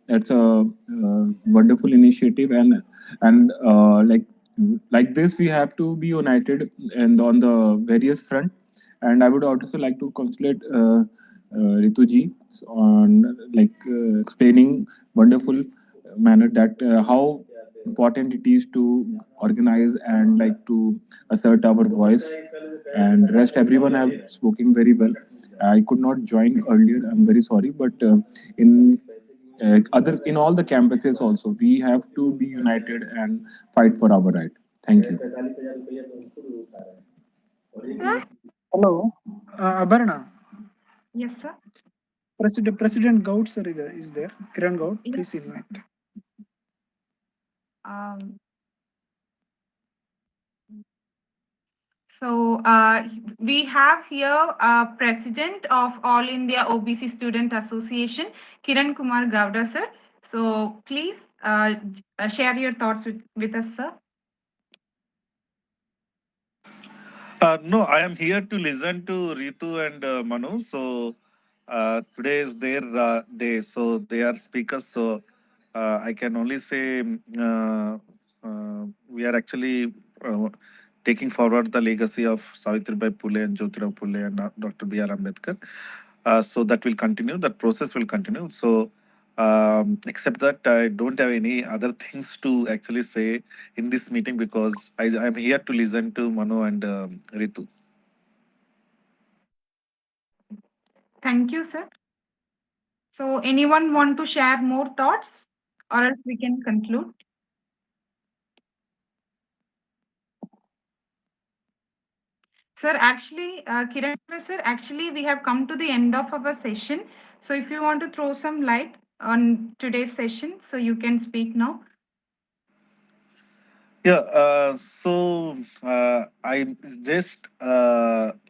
it's a wonderful initiative, and like this we have to be united and on the various front. And I would also like to congratulate Rituji on explaining wonderful manner that how important it is to organize and like to assert our voice. And rest everyone have spoken very well. I could not join earlier. I'm very sorry, but in other in all the campuses also, we have to be united and fight for our right. Thank you. Hello, Abarna. yes, sir. President Gaud sir is there. Kiran Gaud, Yeah. please invite. Um, So we have here President of All India OBC Student Association, Kiran Kumar Gowda, sir. So please share your thoughts with us, sir. No, I am here to listen to Ritu and Manu. So today is their day. So they are speakers. So I can only say we are actually taking forward the legacy of Savitribai Phule and Jyotirao Phule and Dr. B.R. Ambedkar. So that will continue. That process will continue. So except that I don't have any other things to actually say in this meeting because I'm here to listen to Manu and Ritu. Thank you, sir. So anyone want to share more thoughts or else we can conclude? Sir, actually, Kiran sir, actually we have come to the end of our session. So if you want to throw some light on today's session, so you can speak now. Yeah, I just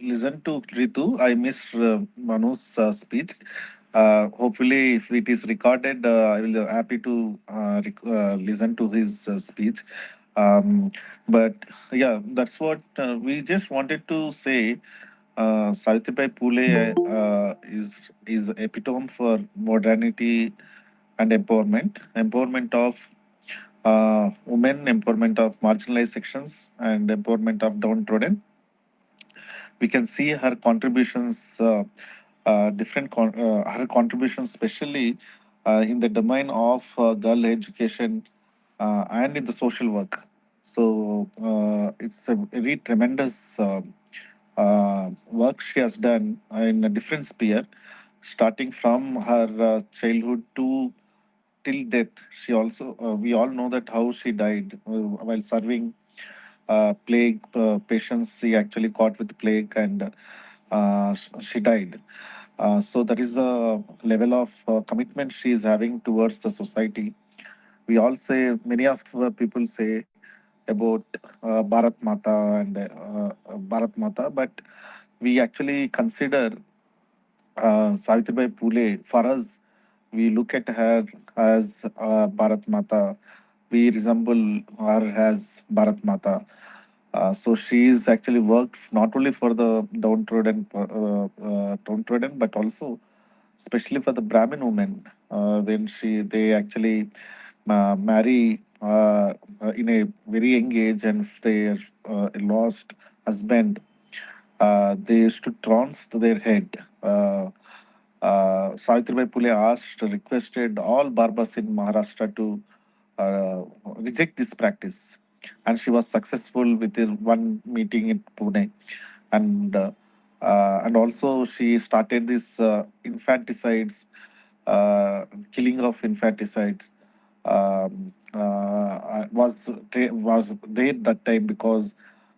listened to Ritu. I missed Manu's speech. Hopefully, if it is recorded, I will be happy to listen to his speech. But yeah, that's what we just wanted to say. Savitribai Phule is epitome for modernity and empowerment of women, empowerment of marginalized sections, and empowerment of downtrodden. We can see her contributions, her contributions, especially in the domain of girl education and in the social work. So it's a very tremendous work she has done in a different sphere, starting from her childhood to till death. She also, we all know that how she died while serving plague patients. She actually caught with plague and she died. So that is the level of commitment she is having towards the society. We all say, many of the people say about Bharat Mata and Bharat Mata, but we actually consider Savitribai Phule. For us, we look at her as Bharat Mata. We resemble her as Bharat Mata. So she's actually worked not only for the downtrodden, but also especially for the Brahmin women when they actually marry in a very young age, and if they lost husband, they used to trounce their head. Savitribai Phule requested all barbers in Maharashtra to reject this practice, and she was successful within one meeting in Pune, and also she started this infanticides, killing of infanticides. Was there that time because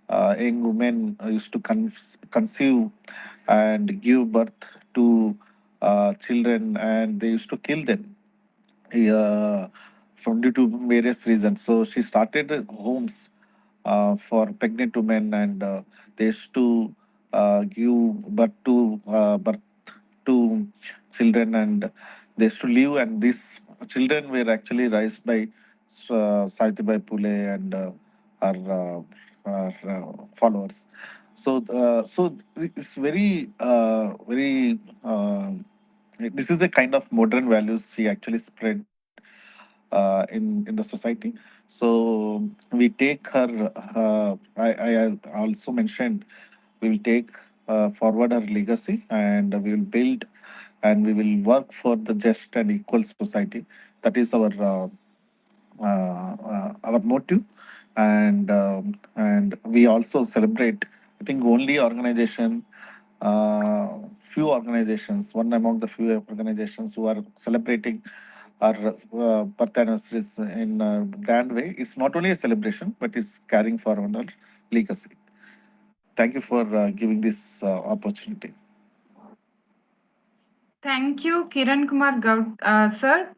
young women used to conceive and give birth to children, and they used to kill them from due to various reasons. So she started homes for pregnant women, and they used to give birth to children, and they used to live. And these children were actually raised by Savitribai Phule and her followers. So it's very. This is a kind of modern values she actually spread in the society. So we take her. I also mentioned we will take forward her legacy, and we will build and we will work for the just and equal society. That is our motive, and we also celebrate. I think only organization, few organizations, one among the few organizations who are celebrating our birth anniversaries in a grand way. It's not only a celebration, but it's carrying forward our legacy. Thank you for giving this opportunity. Thank you, Kiran Kumar Gaud, sir.